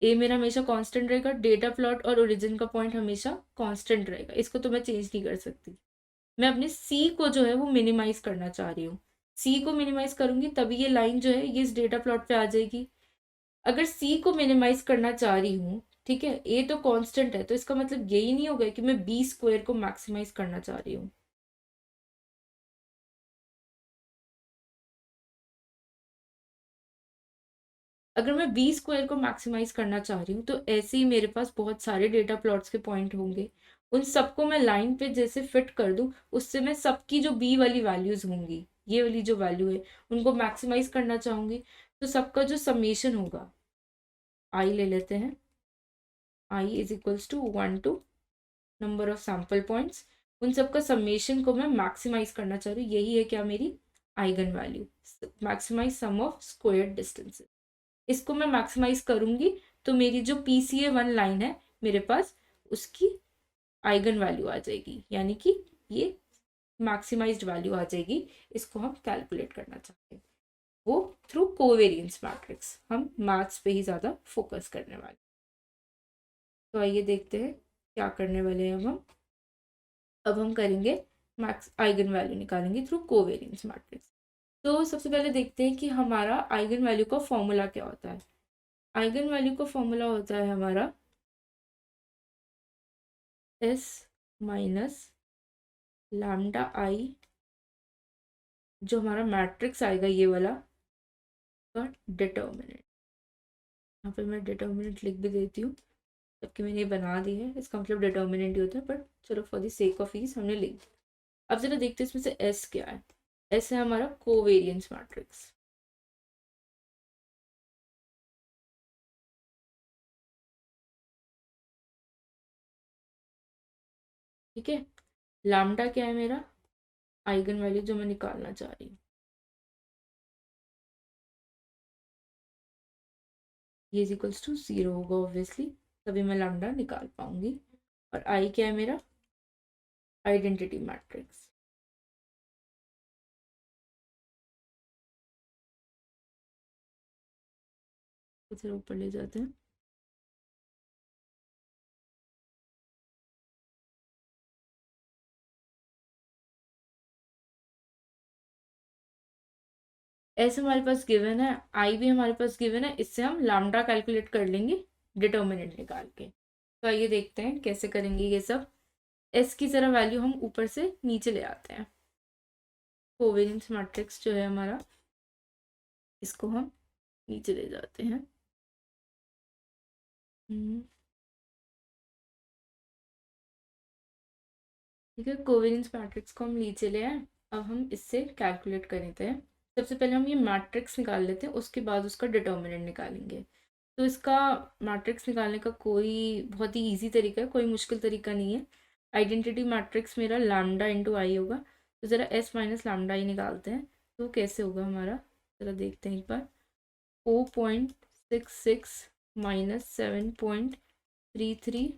ए मेरा हमेशा कांस्टेंट रहेगा, डेटा प्लॉट और ओरिजिन का पॉइंट हमेशा कांस्टेंट रहेगा, इसको तो मैं चेंज नहीं कर सकती। मैं अपने सी को जो है वो मिनिमाइज करना चाह रही हूँ, सी को मिनिमाइज करूंगी तभी ये लाइन जो है ये इस डेटा प्लॉट पे आ जाएगी। अगर सी को मिनिमाइज करना चाह रही हूँ, ठीक है, ए तो कांस्टेंट है, तो इसका मतलब यही नहीं होगा कि मैं बी स्क्वायर को मैक्सिमाइज करना चाह रही हूँ। अगर मैं बी स्क्वायर को मैक्सिमाइज करना चाह रही हूँ तो ऐसे ही मेरे पास बहुत सारे डेटा प्लॉट्स के पॉइंट होंगे, उन सबको मैं लाइन पे जैसे फिट कर दूँ, उससे मैं सबकी जो बी वाली वैल्यूज होंगी, ये वाली जो वैल्यू है, उनको मैक्सिमाइज करना चाहूंगी। तो सबका जो समेशन होगा, आई ले लेते हैं, I is equals to 1 to number of sample points, उन सबका समेशन को मैं मैक्सिमाइज करना चाह रही हूँ, यही है क्या मेरी eigen value, maximize sum of squared distances. इसको मैं मैक्सिमाइज करूंगी तो मेरी जो PCA1 लाइन है मेरे पास, उसकी आइगन वैल्यू आ जाएगी, यानी कि ये मैक्सिमाइज्ड वैल्यू आ जाएगी। इसको हम कैलकुलेट करना चाहते हैं, वो थ्रू कोवेरियंस मैट्रिक्स, हम मैथ्स पे ही ज़्यादा फोकस करने वाले। तो आइए देखते हैं क्या करने वाले हैं अब हम करेंगे मैक्स आइगन वैल्यू निकालेंगे थ्रू कोवेरियंस मैट्रिक्स। तो सबसे पहले देखते हैं कि हमारा आइगन वैल्यू का फॉर्मूला क्या होता है। आइगन वैल्यू का फॉर्मूला होता है हमारा एस माइनस लैम्डा आई, जो हमारा मैट्रिक्स आएगा ये वाला, का डिटर्मिनेंट। यहाँ पे मैं डिटर्मिनेंट लिख भी देती हूँ, जबकि मैंने ये बना दी है, इसका मतलब डिटर्मिनेंट ही होता है, बट चलो for the sake of ease हमने लिख दिया। अब जरा देखते हैं इसमें से एस क्या है। एस है हमारा कोवेरियंस मैट्रिक्स, ठीक है। लैम्डा क्या है मेरा आइगन वैल्यू जो मैं निकालना चाह रही हूँ, ये इज इक्वल्स टू 0 होगा ऑब्वियसली, तभी मैं लैम्डा निकाल पाऊंगी। और आई क्या है मेरा आइडेंटिटी मैट्रिक्स, इधर ऊपर ले जाते हैं। ऐसे हमारे पास गिवन है, आई भी हमारे पास गिवन है, इससे हम लैम्डा कैलकुलेट कर लेंगे डिटर्मिनेंट निकाल के। तो आइए देखते हैं कैसे करेंगे ये सब। एस की जरा वैल्यू हम ऊपर से नीचे ले आते हैं, कोवेरियंस मैट्रिक्स जो है हमारा, इसको हम नीचे ले जाते हैं। ठीक है, कोवेरियंस मैट्रिक्स को हम नीचे ले आए। अब हम इससे कैलकुलेट कर लेते हैं। सबसे पहले हम ये मैट्रिक्स निकाल लेते हैं, उसके बाद उसका डिटर्मिनेंट निकालेंगे। तो इसका मैट्रिक्स निकालने का कोई बहुत ही इजी तरीका है, कोई मुश्किल तरीका नहीं है। आइडेंटिटी मैट्रिक्स मेरा लैम्डा इंटू आई होगा, तो ज़रा एस माइनस लैम्डा आई निकालते हैं। तो कैसे होगा हमारा, ज़रा देखते हैं एक बार। 4.66 माइनस 7.33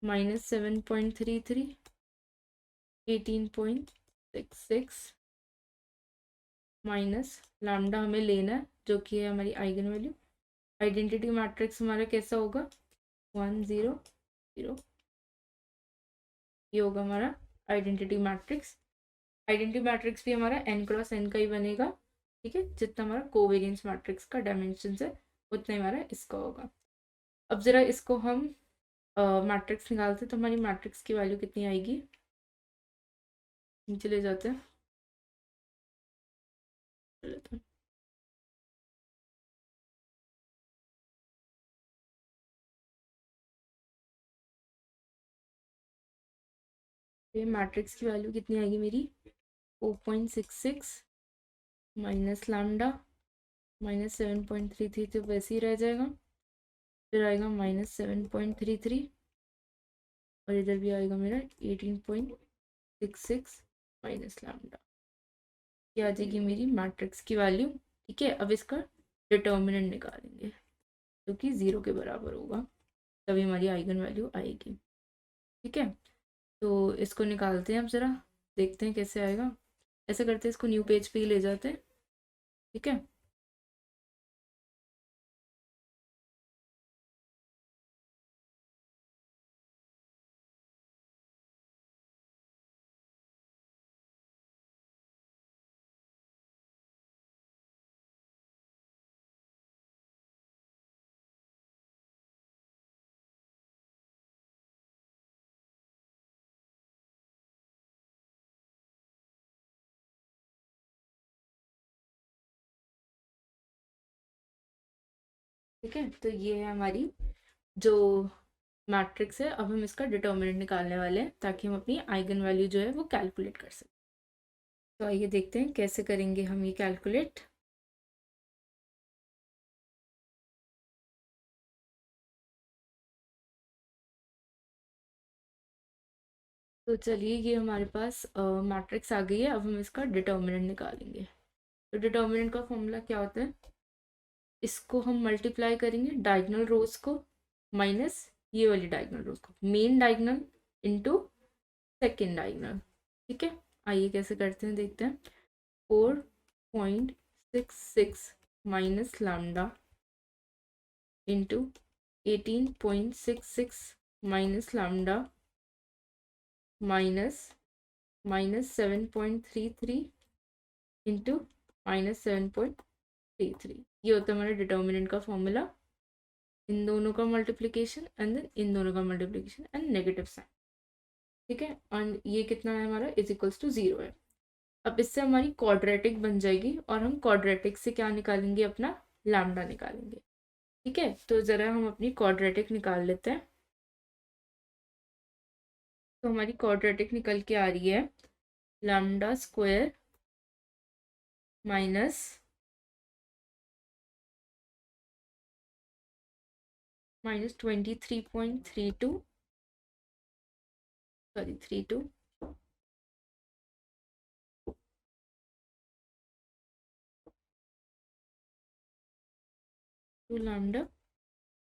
माइनस 7.33 18.66 माइनस लैम्डा हमें लेना है जो कि है हमारी आइगन वैल्यू। आइडेंटिटी मैट्रिक्स हमारा कैसा होगा 1 0 0, ये होगा हमारा आइडेंटिटी मैट्रिक्स। आइडेंटिटी मैट्रिक्स भी हमारा n क्रॉस n का ही बनेगा, ठीक है। जितना हमारा कोवेरियंस मैट्रिक्स का डायमेंशन है उतना ही हमारा इसका होगा। अब ज़रा इसको हम मैट्रिक्स निकालते हैं, तो हमारी मैट्रिक्स की वैल्यू कितनी आएगी, नीचे ले जाते हैं। ये मैट्रिक्स की वैल्यू कितनी आएगी मेरी 4.66 माइनस लैम्डा माइनस 7.33, तो वैसे ही रह जाएगा। फिर आएगा माइनस 7.33 और इधर भी आएगा मेरा 18.66 माइनस लैम्डा। ये आ जाएगी मेरी मैट्रिक्स की वैल्यू, ठीक है, अब इसका डिटर्मिनेंट निकालेंगे जो कि 0 के बराबर होगा, तभी हमारी आइगन वैल्यू आएगी। ठीक है, तो इसको निकालते हैं अब ज़रा, देखते हैं कैसे आएगा। ऐसा करते हैं, इसको न्यू पेज पे ही ले जाते हैं। ठीक है, ठीक है, तो ये है हमारी जो मैट्रिक्स है। अब हम इसका डिटर्मिनेंट निकालने वाले हैं ताकि हम अपनी आइगन वैल्यू जो है वो कैलकुलेट कर सकें। तो आइए देखते हैं कैसे करेंगे हम ये कैलकुलेट। तो चलिए, ये हमारे पास मैट्रिक्स आ गई है। अब हम इसका डिटर्मिनेंट निकालेंगे। तो डिटर्मिनेंट का फॉर्मूला क्या होता है, इसको हम मल्टीप्लाई करेंगे डायगोनल रोज को माइनस ये वाली डायगोनल रोज को, main diagonal into second diagonal. ठीक है, आइए कैसे करते हैं देखते हैं। 4.66 minus lambda into 18.66 minus lambda minus minus 7.33 into minus 7.33। ये होता है हमारा डिटर्मिनेंट का फॉर्मूला। इन दोनों का मल्टीप्लिकेशन एंड देन इन दोनों का मल्टीप्लिकेशन एंड नेगेटिव साइन। ठीक है, एंड ये कितना है हमारा, इज इक्वल्स टू 0 है। अब इससे हमारी क्वाड्रेटिक बन जाएगी और हम क्वाड्रेटिक से क्या निकालेंगे, अपना लैम्डा निकालेंगे। ठीक है, तो ज़रा हम अपनी क्वाड्रेटिक निकाल लेते हैं। तो हमारी क्वाड्रेटिक निकल के आ रही है lambda square minus -23.32, sorry 32 to lambda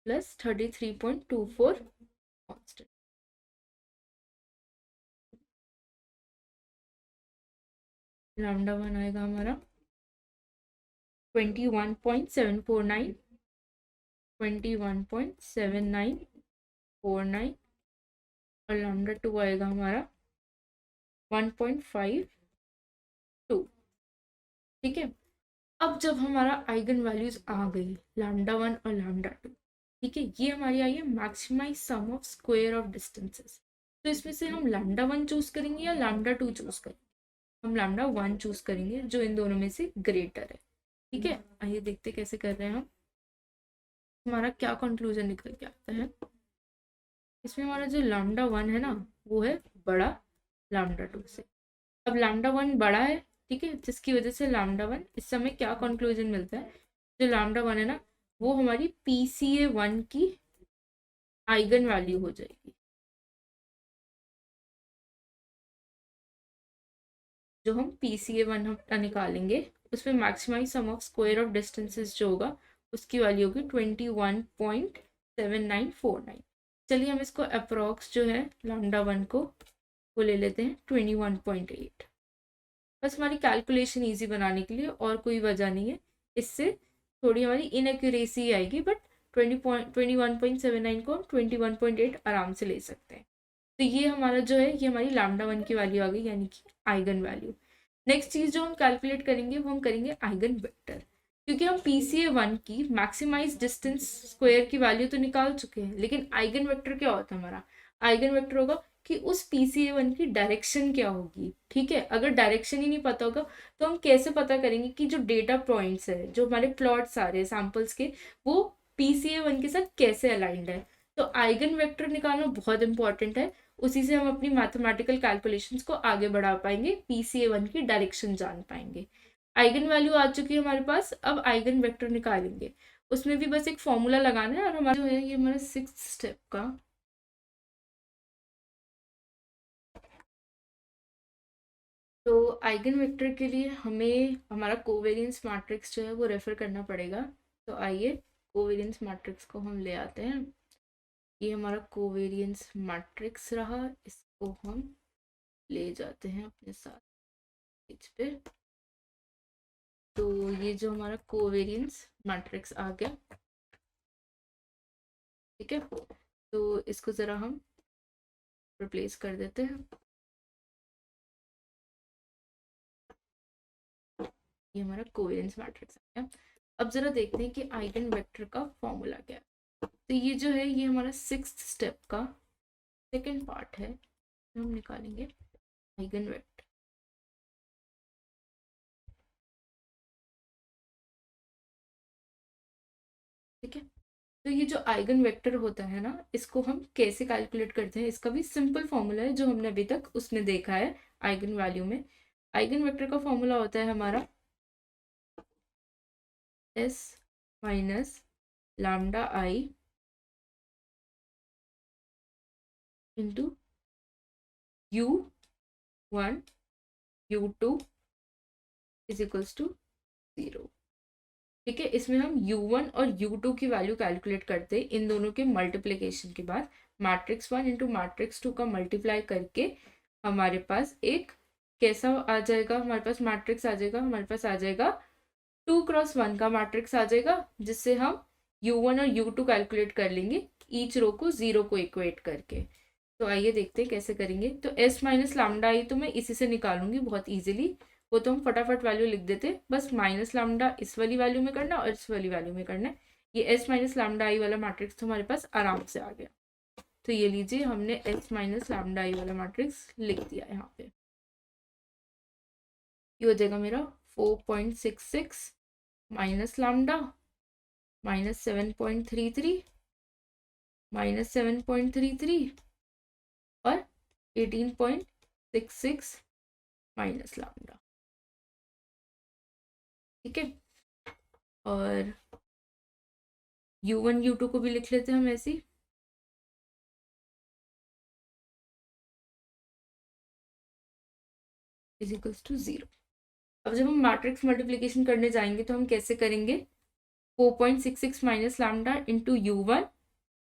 plus 33.24 constant. Lambda 1 आएगा हमारा 21.749, 21.7949 और लैम्डा 2 आएगा हमारा 1.52। ठीक है, अब जब हमारा आइगन वैल्यूज आ गई लैम्डा 1 और लैम्डा 2, ठीक है, ये हमारी आई है maximize sum of square of distances. तो इसमें से हम लैम्डा 1 चूज करेंगे या लैम्डा 2 चूज करेंगे। हम लैम्डा 1 चूज करेंगे जो इन दोनों में से ग्रेटर है। ठीक है, आइए देखते कैसे कर रहे हैं हम। हमारा क्या कंक्लूजन निकल के आता है, इसमें हमारा जो लैम्डा 1 है ना, वो है बड़ा लैम्डा 2 से। अब लैम्डा 1 बड़ा है, ठीक है, जिसकी वजह से लैम्डा 1, इस समय क्या कंक्लूजन मिलता है, जो लैम्डा 1 है ना, वो हमारी PCA1 की आइगन वैल्यू हो जाएगी। जो हम PCA1 हम निकालेंगे उसमें maximize sum of square of distances जो होगा उसकी वैल्यू होगी 21.7949। चलिए हम इसको अप्रॉक्स जो है लैम्डा 1 को वो ले लेते हैं 21.8। बस हमारी कैलकुलेशन ईजी बनाने के लिए, और कोई वजह नहीं है। इससे थोड़ी हमारी इनएक्यूरेसी आएगी, बट 21.79 को हम 21.8 आराम से ले सकते हैं। तो ये हमारा जो है, ये हमारी लैम्डा 1 की वैल्यू आ गई, यानी कि आइगन वैल्यू। नेक्स्ट चीज़ जो हम कैलकुलेट करेंगे वो हम करेंगे आइगन वेक्टर, क्योंकि हम PCA1 की मैक्सिमाइज डिस्टेंस स्क्वायर की वैल्यू तो निकाल चुके हैं, लेकिन आइगन वेक्टर क्या होता है हमारा, आइगन वेक्टर होगा कि उस PCA1 की डायरेक्शन क्या होगी। ठीक है, अगर डायरेक्शन ही नहीं पता होगा तो हम कैसे पता करेंगे कि जो डेटा पॉइंट्स है, जो हमारे प्लॉट्स आ रहे हैं सैम्पल्स के, वो PCA1 के साथ कैसे अलाइंड है। तो आइगन वेक्टर निकालना बहुत इंपॉर्टेंट है, उसी से हम अपनी मैथमेटिकल कैलकुलेशंस को आगे बढ़ा पाएंगे, PCA1 की डायरेक्शन जान पाएंगे। आइगन वैल्यू आ चुकी है हमारे पास, अब आइगन वेक्टर निकालेंगे। उसमें भी बस एक फॉर्मूला लगाना है, और हमारा जो है ये हमारा 6th स्टेप का तो आइगन वेक्टर के लिए हमें हमारा कोवेरिएंस मैट्रिक्स जो है वो रेफर करना पड़ेगा। तो आइए कोवेरिएंस मैट्रिक्स को हम ले आते हैं। ये हमारा कोवेरिएंस मैट्रिक्स रहा, इसको हम ले जाते हैं अपने साथ पेज पे। तो ये जो हमारा कोवेरिएंस मैट्रिक्स आ गया, ठीक है। तो इसको ज़रा हम रिप्लेस कर देते हैं। ये हमारा कोवेरिएंस मैट्रिक्स आ गया। अब ज़रा देखते हैं कि आइगन वेक्टर का फॉर्मूला क्या है। तो ये जो है ये हमारा 6th स्टेप का सेकेंड पार्ट है। तो हम निकालेंगे आइगन वेक्टर। ठीक है, तो ये जो आइगन वेक्टर होता है ना, इसको हम कैसे कैलकुलेट करते हैं, इसका भी सिंपल फॉर्मूला है जो हमने अभी तक उसमें देखा है आइगन वैल्यू में। आइगन वेक्टर का फॉर्मूला होता है हमारा s minus lambda i into u1 u2 is equals to 0। ठीक है, इसमें हम u1 और u2 की वैल्यू कैलकुलेट करते हैं इन दोनों के मल्टीप्लिकेशन के बाद। मैट्रिक्स 1 इंटू मैट्रिक्स 2 का मल्टीप्लाई करके हमारे पास एक कैसा आ जाएगा, हमारे पास मैट्रिक्स आ जाएगा, हमारे पास आ जाएगा 2x1 का मैट्रिक्स आ जाएगा, जिससे हम u1 और u2 कैलकुलेट कर लेंगे ईच रो को 0 को इक्वेट करके। तो आइए देखते हैं कैसे करेंगे। तो s माइनस लैम्डा आई तो मैं इसी से निकालूंगी बहुत इजीली, वो तो हम फटाफट वैल्यू लिख देते। बस माइनस लैम्डा इस वाली वैल्यू में करना और इस वाली वैल्यू में करना है। ये s माइनस लैम्डा आई वाला मैट्रिक्स तो हमारे पास आराम से आ गया। तो ये लीजिए, हमने s माइनस लैम्डा आई वाला मैट्रिक्स लिख दिया यहाँ पे। ये हो जाएगा मेरा 4.66 माइनस लैम्डा माइनस 7.33 माइनस 7.33 और 18.66 माइनस लैम्डा। ठीक है, और u1 u2 को भी लिख लेते हैं हम ऐसे ही। Is equals to 0। अब जब हम मैट्रिक्स मल्टीप्लिकेशन करने जाएंगे तो हम कैसे करेंगे, 4.66 minus lambda into u1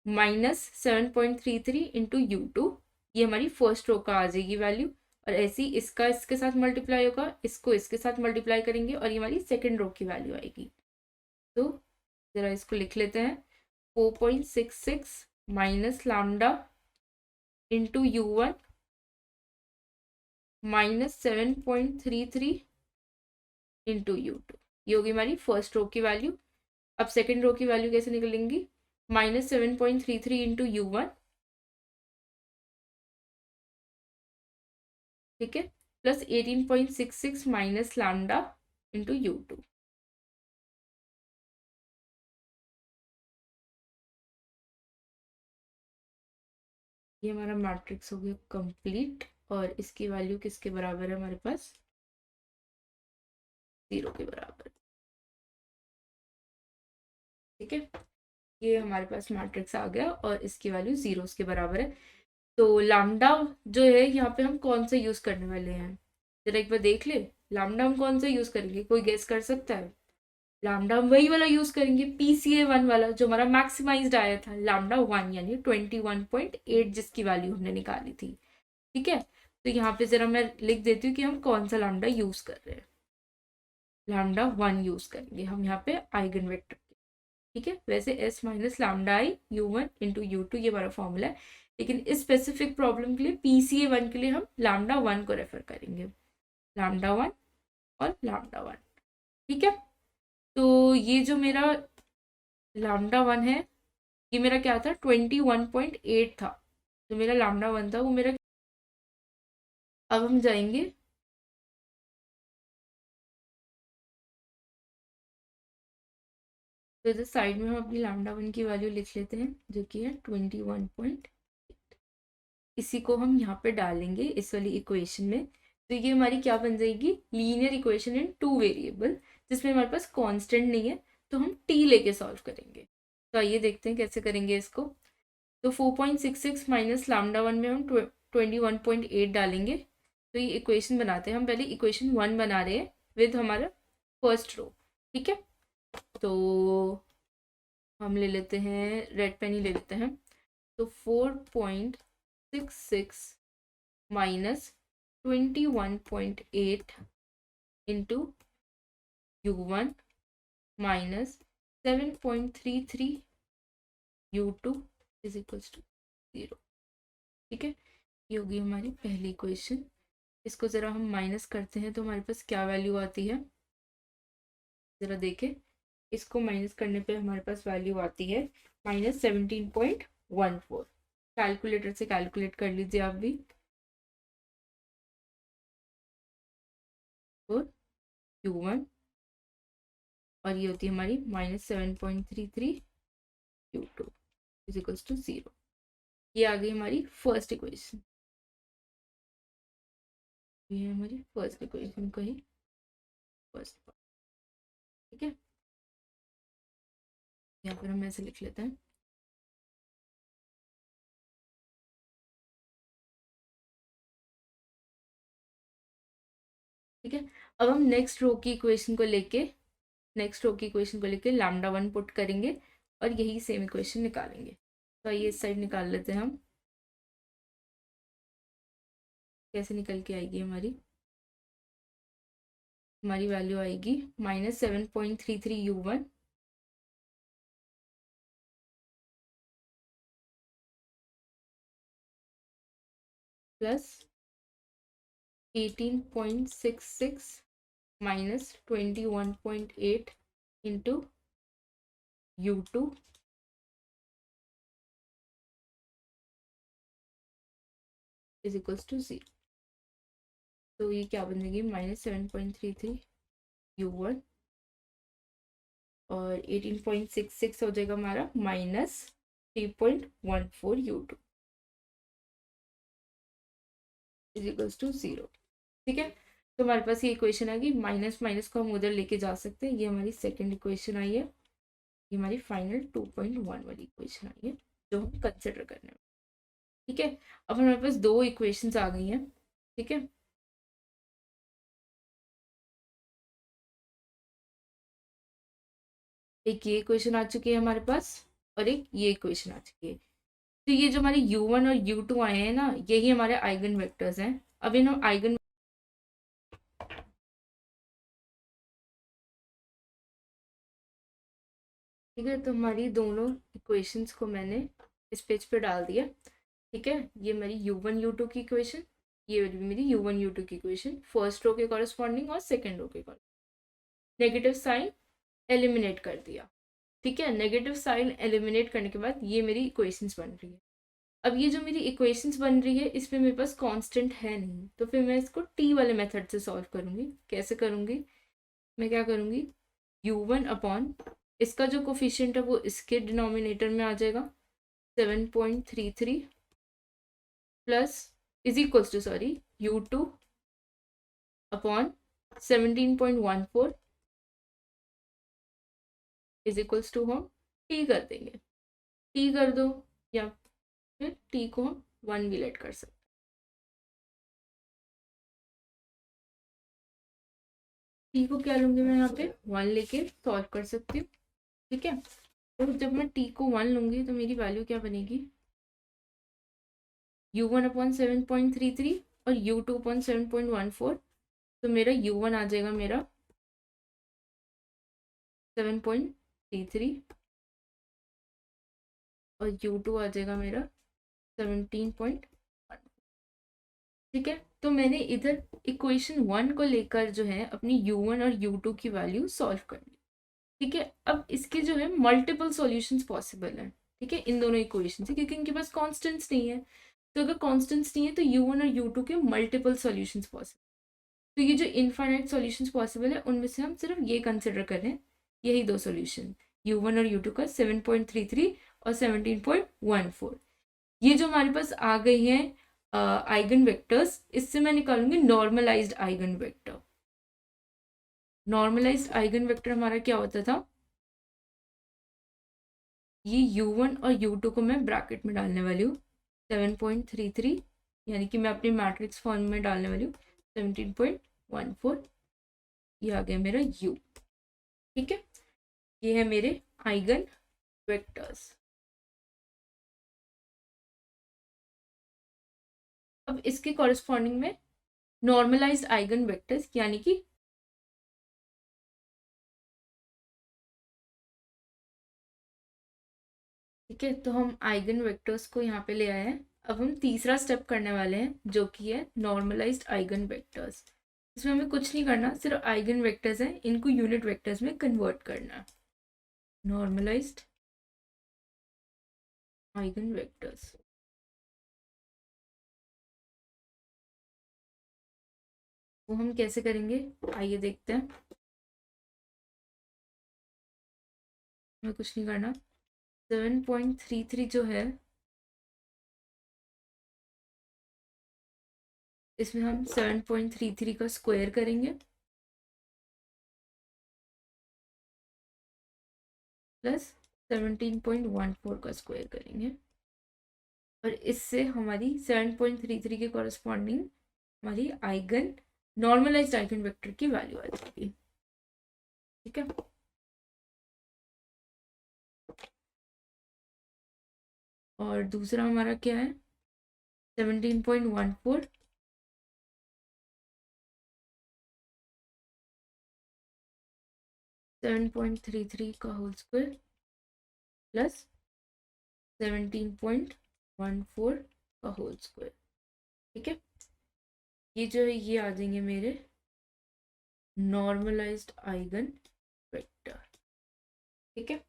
minus 7.33 into u2, ये हमारी फर्स्ट रो का आ जाएगी वैल्यू। और ऐसे ही इसका इसके साथ मल्टीप्लाई होगा, इसको इसके साथ मल्टीप्लाई करेंगे और ये हमारी सेकेंड रो की वैल्यू आएगी। तो जरा इसको लिख लेते हैं, 4.66 minus lambda into u1 minus 7.33 into u2, ये होगी हमारी फर्स्ट रो की वैल्यू। अब सेकेंड रो की वैल्यू कैसे निकलेंगी, माइनस 7.33 इंटू u1, ठीक है, plus 18.66 minus lambda into u2। ये हमारा मैट्रिक्स हो गया कंप्लीट, और इसकी वैल्यू किसके बराबर है हमारे पास, 0 के बराबर। ठीक है, ये हमारे पास मैट्रिक्स आ गया और इसकी वैल्यू 0 के बराबर है। तो लैम्डा जो है यहाँ पे हम कौन सा यूज करने वाले हैं, जरा एक बार देख ले। लैम्डा हम कौन सा यूज करेंगे, कोई गेस कर सकता है? लैम्डा हम वही वाला यूज करेंगे, PCA1 वाला जो हमारा मैक्सिमाइज्ड आया था, लैम्डा 1 यानी 21.8 जिसकी वैल्यू हमने निकाली थी। ठीक है, तो यहाँ पे जरा मैं लिख देती हूँ कि हम कौन सा लैम्डा यूज कर रहे हैं। लैम्डा 1 यूज करेंगे हम यहाँ पे आइगन वेक्टर। ठीक है, वैसे s माइनस लैम्डा आई u1 इंटू u2 ये हमारा फॉर्मूला है, लेकिन इस स्पेसिफिक प्रॉब्लम के लिए PCA1 के लिए हम लैम्डा 1 को रेफर करेंगे, लैम्डा 1 और लैम्डा 1। ठीक है, तो ये जो मेरा लैम्डा 1 है, ये मेरा क्या था, 21.8 था, जो मेरा लैम्डा 1 था वो मेरा। अब हम जाएंगे तो इधर साइड में हम अपनी लैम्डा 1 की वैल्यू लिख लेते हैं, जो कि है 21.8। इसी को हम यहाँ पे डालेंगे इस वाली इक्वेशन में। तो ये हमारी क्या बन जाएगी, लीनियर इक्वेशन इन 2 वेरिएबल, जिसमें हमारे पास कांस्टेंट नहीं है, तो हम t लेके सॉल्व करेंगे। तो आइए देखते हैं कैसे करेंगे इसको। तो 4.66 माइनस लैम्डा 1 में हम 21.8 डालेंगे, तो ये इक्वेशन बनाते हैं हम। पहले इक्वेशन 1 बना रहे हैं विद हमारा फर्स्ट रो, ठीक है। तो हम ले लेते हैं, रेड पेन ही ले लेते हैं। तो 4.66 minus 21.8 into U1 minus 7.33 U2 is equals to 0, ठीक है। ये होगी हमारी पहली इक्वेशन। इसको ज़रा हम माइनस करते हैं तो हमारे पास क्या वैल्यू आती है, ज़रा देखें। इसको माइनस करने पे हमारे पास वैल्यू आती है -17.14। कैलकुलेटर से कैलकुलेट कर लीजिए आप भी। और U1 और ये होती है हमारी -7.33 U2 इज इक्वल्स टू 0। ये आ गई हमारी फर्स्ट इक्वेशन। ये है हमारी फर्स्ट इक्वेशन का ही फर्स्ट पार्ट, ठीक है। यहाँ पर हम ऐसे लिख लेते हैं, ठीक है। अब हम नेक्स्ट रो की इक्वेशन को लेके λ1 पुट करेंगे और यही सेम इक्वेशन निकालेंगे। तो ये इस साइड निकाल लेते हैं हम। कैसे निकल के आएगी हमारी वैल्यू आएगी -7.33 U1 plus 18.66 minus 21.8 into U2 is equals to 0। तो ये क्या बनेगी -7.33 U1 और 18.66 हो जाएगा हमारा -3.14 U2 इज इक्वल्स टू 0, ठीक है। तो हमारे पास ये इक्वेशन आ गई। माइनस माइनस को हम उधर लेके जा सकते हैं। ये हमारी सेकेंड इक्वेशन आई है। ये हमारी फाइनल 2.1 वाली इक्वेशन आई है जो हम कंसिडर करने हैं, ठीक है। अब हमारे पास दो इक्वेशंस आ गई हैं, ठीक है। एक ये इक्वेशन आ चुकी है हमारे पास और एक ये इक्वेशन आ चुकी है। तो ये जो हमारे U1 और U2 आए हैं ना, यही हमारे आइगन वेक्टर्स हैं। अब इन आइगन, ठीक है। तो हमारी दोनों इक्वेशंस को मैंने इस पेज पे डाल दिया, ठीक है। ये मेरी U1 U2 की इक्वेशन, ये मेरी U1 U2 की इक्वेशन फर्स्ट रो के कॉरेस्पॉन्डिंग और सेकेंड रो के कॉरेस्पॉन्डिंग। नेगेटिव साइन एलिमिनेट कर दिया, ठीक है। नेगेटिव साइन एलिमिनेट करने के बाद ये मेरी इक्वेशंस बन रही है। अब ये जो मेरी इक्वेशंस बन रही है इसमें मेरे पास कांस्टेंट है नहीं, तो फिर मैं इसको टी वाले मेथड से सॉल्व करूँगी। कैसे करूँगी, मैं क्या करूँगी, U1 अपॉन इसका जो कोफिशिएंट है वो इसके डिनोमिनेटर में आ जाएगा 7.33 plus is equals to U2 upon 17.14 is equals to हम टी कर देंगे। टी कर दो या फिर टी को हम 1 भी लेट कर सकते हैं। टी को क्या लूँगी मैं यहाँ पे 1 लेके सॉल्व कर सकती हूँ, ठीक है। तो जब मैं टी को 1 लूँगी तो मेरी वैल्यू क्या बनेगी, U1 अपॉन 7.33 और U2 अपॉन 7.14। तो मेरा U1 आ जाएगा मेरा 7.33 और U2 आ जाएगा मेरा 17.1, ठीक है। तो मैंने इधर इक्वेशन 1 को लेकर जो है अपनी U1 और U2 की वैल्यू सॉल्व कर ली, ठीक है। अब इसके जो है मल्टीपल सॉल्यूशंस पॉसिबल हैं, ठीक है, इन दोनों इक्वेशन से, क्योंकि इनके पास कांस्टेंट्स नहीं है। तो अगर कांस्टेंट्स नहीं है तो U1 और U2 के मल्टीपल सॉल्यूशंस पॉसिबल। तो ये जो इनफाइनाइट सॉल्यूशंस पॉसिबल है उनमें से हम सिर्फ ये कंसिडर कर रहे हैं, यही दो सॉल्यूशन U1 और U2 का 7.33 और 17.14। ये जो हमारे पास आ गई हैं आइगन वेक्टर्स, इससे मैं निकालूंगी normalised eigen vector. Normalised eigen vector हमारा क्या होता था, ये U1 और U2 को मैं ब्रैकेट में डालने वाली हूँ 7.33 यानी कि मैं अपने मैट्रिक्स फॉर्म में डालने वाली हूँ 17.14, ये आ गया मेरा u। ठीक है, ये है मेरे आइगन वेक्टर्स। अब इसके कॉरेस्पॉन्डिंग में नॉर्मलाइज्ड आइगन वेक्टर्स, यानी कि ठीक है, तो हम आइगन वेक्टर्स को यहाँ पे ले आए हैं। अब हम तीसरा स्टेप करने वाले हैं जो कि है नॉर्मलाइज्ड आइगन वेक्टर्स। इसमें हमें कुछ नहीं करना, सिर्फ आइगन वेक्टर्स हैं, इनको यूनिट वेक्टर्स में कन्वर्ट करना है। नॉर्मलाइज्ड आइगन वेक्टर्स, वो हम कैसे करेंगे आइए देखते हैं। हमें कुछ नहीं करना, 7.33 जो है इसमें हम 7.33 का स्क्वायर करेंगे प्लस 17.14 का स्क्वायर करेंगे, और इससे हमारी 7.33 के कॉरस्पॉन्डिंग हमारी आइगन नॉर्मलाइज्ड आइगन वेक्टर की वैल्यू आ जाएगी। ठीक है, और दूसरा हमारा क्या है 17.14 7.33 का होल स्क्वायर प्लस 17.14 का होल स्क्वायर। ठीक है, ये जो है ये आ जाएंगे मेरे नॉर्मलाइज्ड आइगन वेक्टर। ठीक है,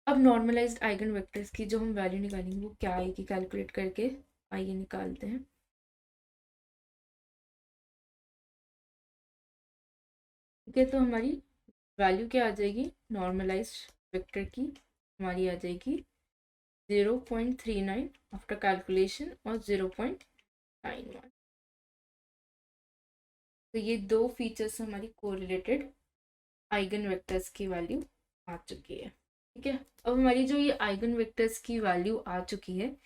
अब नॉर्मलाइज्ड आइगन वेक्टर्स की जो हम वैल्यू निकालेंगे वो क्या आएगी कैलकुलेट करके, आइए निकालते हैं। ठीक है, तो हमारी वैल्यू क्या आ जाएगी नॉर्मलाइज्ड वेक्टर की, हमारी आ जाएगी 0.39 आफ्टर कैलकुलेशन और 0.91। तो ये दो फीचर्स हमारी कोरिलेटेड आइगन वेक्टर्स की वैल्यू आ चुकी है। ठीक है, अब हमारी जो ये आइगन वेक्टर्स की वैल्यू आ चुकी है,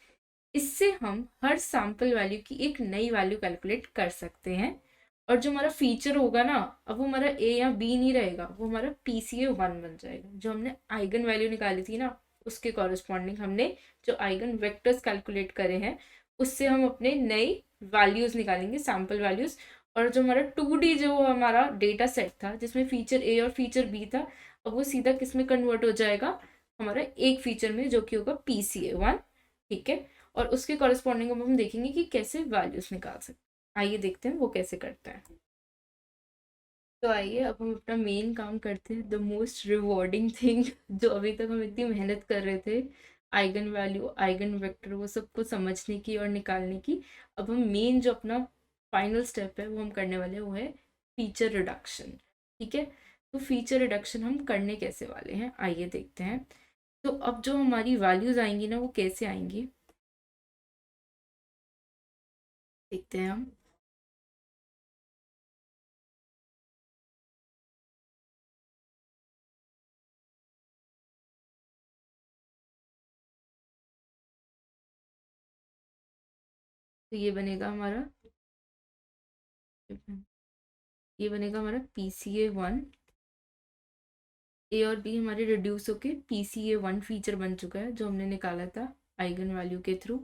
इससे हम हर सैम्पल वैल्यू की एक नई वैल्यू कैलकुलेट कर सकते हैं। और जो हमारा फीचर होगा ना, अब वो हमारा ए या बी नहीं रहेगा, वो हमारा PCA1 बन जाएगा। जो हमने आइगन वैल्यू निकाली थी ना, उसके कॉरेस्पॉन्डिंग हमने जो आइगन वेक्टर्स कैलकुलेट करे हैं, उससे हम अपने नई वैल्यूज निकालेंगे, सैम्पल वैल्यूज। और जो हमारा 2D जो हमारा डेटा सेट था जिसमें फीचर ए और फीचर बी था, अब वो सीधा किस में कन्वर्ट हो जाएगा, हमारा एक फीचर में, जो कि होगा PCA1। ठीक है, और उसके कॉरेस्पॉन्डिंग अब हम देखेंगे कि कैसे वैल्यूज निकाल सकते हैं। आइए देखते हैं वो कैसे करते हैं। तो आइए अब हम अपना मेन काम करते हैं, द मोस्ट रिवॉर्डिंग थिंग जो अभी तक हम इतनी मेहनत कर रहे थे, आइगन वैल्यू आइगन वेक्टर वो सबको समझने की और निकालने की। अब हम मेन जो अपना फाइनल स्टेप है वो हम करने वाले हैं, वो है फीचर रिडक्शन। ठीक है, तो फीचर रिडक्शन हम करने कैसे वाले हैं आइए देखते हैं। तो अब जो हमारी वैल्यूज आएंगी ना, वो कैसे आएंगी देखते हैं हम। तो ये बनेगा हमारा PCA1। ए और बी हमारे रिड्यूस होके PCA1 फीचर बन चुका है जो हमने निकाला था आइगन वैल्यू के through.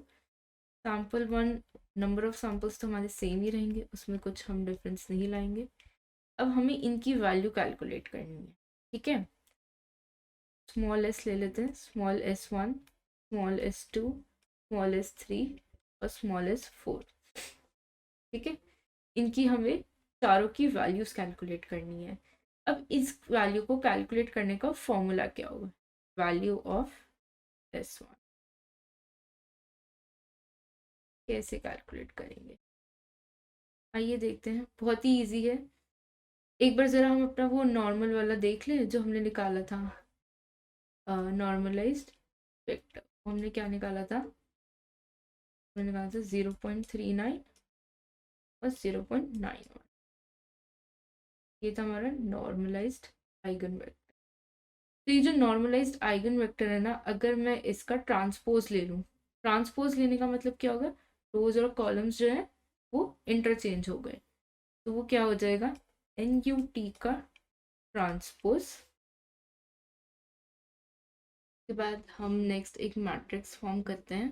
Sample 1, number of samples तो हमारे सेम ही रहेंगे, उसमें कुछ हम डिफरेंस नहीं लाएंगे। अब हमें इनकी वैल्यू कैलकुलेट करनी है। ठीक है, स्मॉल एस ले लेते हैं, small S1, small S2, small S3 और स्मॉल S4। ठीक है, इनकी हमें चारों की वैल्यूज कैलकुलेट करनी है। अब इस वैल्यू को कैलकुलेट करने का फॉर्मूला क्या होगा, वैल्यू ऑफ S1 कैसे कैलकुलेट करेंगे आइए देखते हैं, बहुत ही इजी है। एक बार ज़रा हम अपना वो नॉर्मल वाला देख लें जो हमने निकाला था, नॉर्मलाइज्ड वेक्टर। हमने क्या निकाला था, हमने निकाला था 0.39 और 0.91। ये था हमारा नॉर्मलाइज्ड आइगन वेक्टर। तो ये जो नॉर्मलाइज्ड आइगन वेक्टर है ना, अगर मैं इसका ट्रांसपोज ले लूँ, ट्रांसपोज लेने का मतलब क्या होगा, रोज और कॉलम्स जो है वो इंटरचेंज हो गए, तो वो क्या हो जाएगा, NUT का ट्रांसपोज। के बाद हम नेक्स्ट एक मैट्रिक्स फॉर्म करते हैं।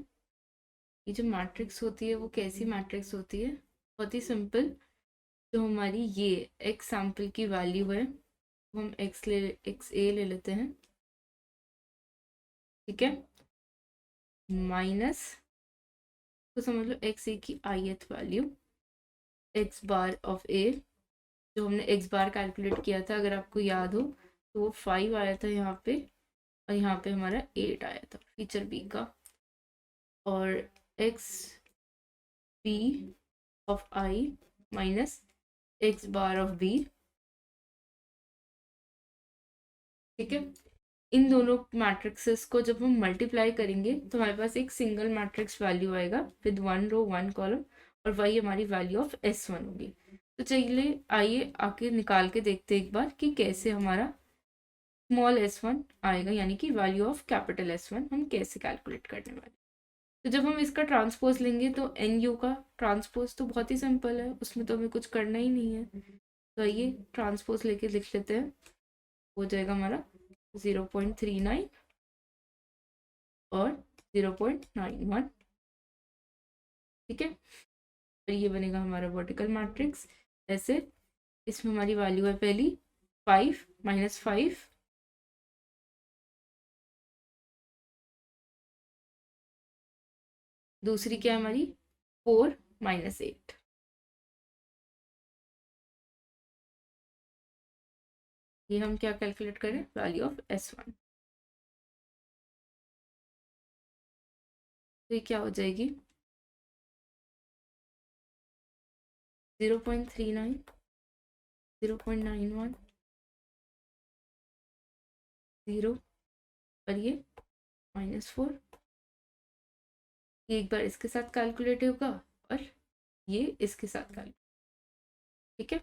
ये जो मैट्रिक्स होती है वो कैसी मैट्रिक्स होती है, बहुत ही सिंपल। जो हमारी ये एक्स सैम्पल की वैल्यू है वो हम एक्स ए ले लेते हैं, ठीक है, माइनस, तो समझ लो एक्स ए की ith value, X bar of A, जो हमने एक्स बार कैलकुलेट किया था अगर आपको याद हो, तो वो 5 आया था यहाँ पे, और यहाँ पे हमारा 8 आया था फीचर बी का। और X B of I minus X bar of B, ठीक है। इन दोनों मैट्रिक्सेस को जब हम मल्टीप्लाई करेंगे तो हमारे पास एक सिंगल मैट्रिक्स वैल्यू आएगा विद 1 रो 1 कॉलम, और वही हमारी वैल्यू ऑफ S1 होगी। तो चलिए आइए आके निकाल के देखते हैं एक बार कि कैसे हमारा स्मॉल S1 आएगा, यानी कि वैल्यू ऑफ कैपिटल S1 हम कैसे कैलकुलेट करने वाले। तो जब हम इसका ट्रांसपोज लेंगे तो NU का ट्रांसपोज तो बहुत ही सिंपल है, उसमें तो हमें कुछ करना ही नहीं है। तो आइए ट्रांसपोज लेके लिख लेते हैं, हो जाएगा हमारा 0.39 और 0.91, ठीक है। और ये बनेगा हमारा वर्टिकल मैट्रिक्स ऐसे। इसमें हमारी वैल्यू है पहली 5 माइनस 5, दूसरी क्या है हमारी 4 माइनस 8, ये हम क्या कैलकुलेट करें, वैल्यू ऑफ S1। तो ये क्या हो जाएगी 0.39, 0.91, 0, और ये -4, ये एक बार इसके साथ कैलकुलेट होगा और ये इसके साथ कैलकुलेट, ठीक है।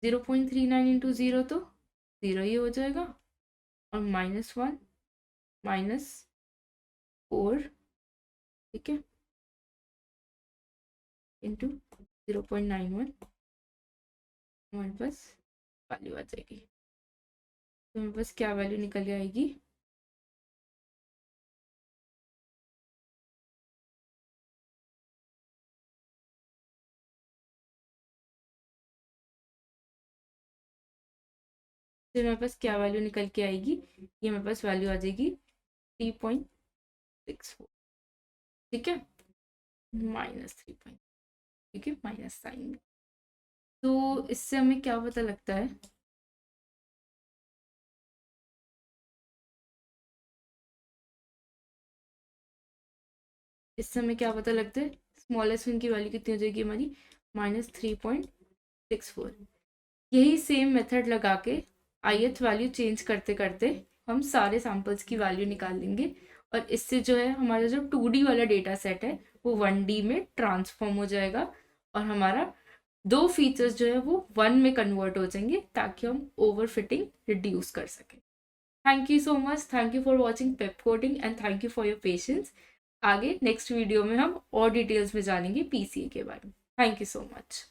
0.39 इंटू 0 तो 0 ही हो जाएगा, और -1 -4, ठीक है, इंटू 0.91, हमारे पास वैल्यू आ जाएगी। तो हमारे पास क्या वैल्यू निकल आएगी, तो हमारे पास क्या वैल्यू निकल के आएगी, ये हमारे पास वैल्यू आ जाएगी 3.64, ठीक है, -3, ठीक है, माइनस साइन। तो इससे हमें क्या पता लगता है, इससे हमें क्या पता लगता है, स्मॉलेस्ट वन की वैल्यू कितनी हो जाएगी हमारी -3.64। यही सेम मेथड लगा के ith वैल्यू चेंज करते करते हम सारे सैम्पल्स की वैल्यू निकाल लेंगे, और इससे जो है हमारा जो 2D वाला डेटा सेट है वो 1D में ट्रांसफॉर्म हो जाएगा, और हमारा दो फीचर्स जो है वो 1 में कन्वर्ट हो जाएंगे, ताकि हम ओवर फिटिंग रिड्यूस कर सकें। Thank you so much, thank you for watching Pep coding and thank you for your patience. आगे नेक्स्ट वीडियो में हम और डिटेल्स में जानेंगे PCA के बारे में। Thank you so much.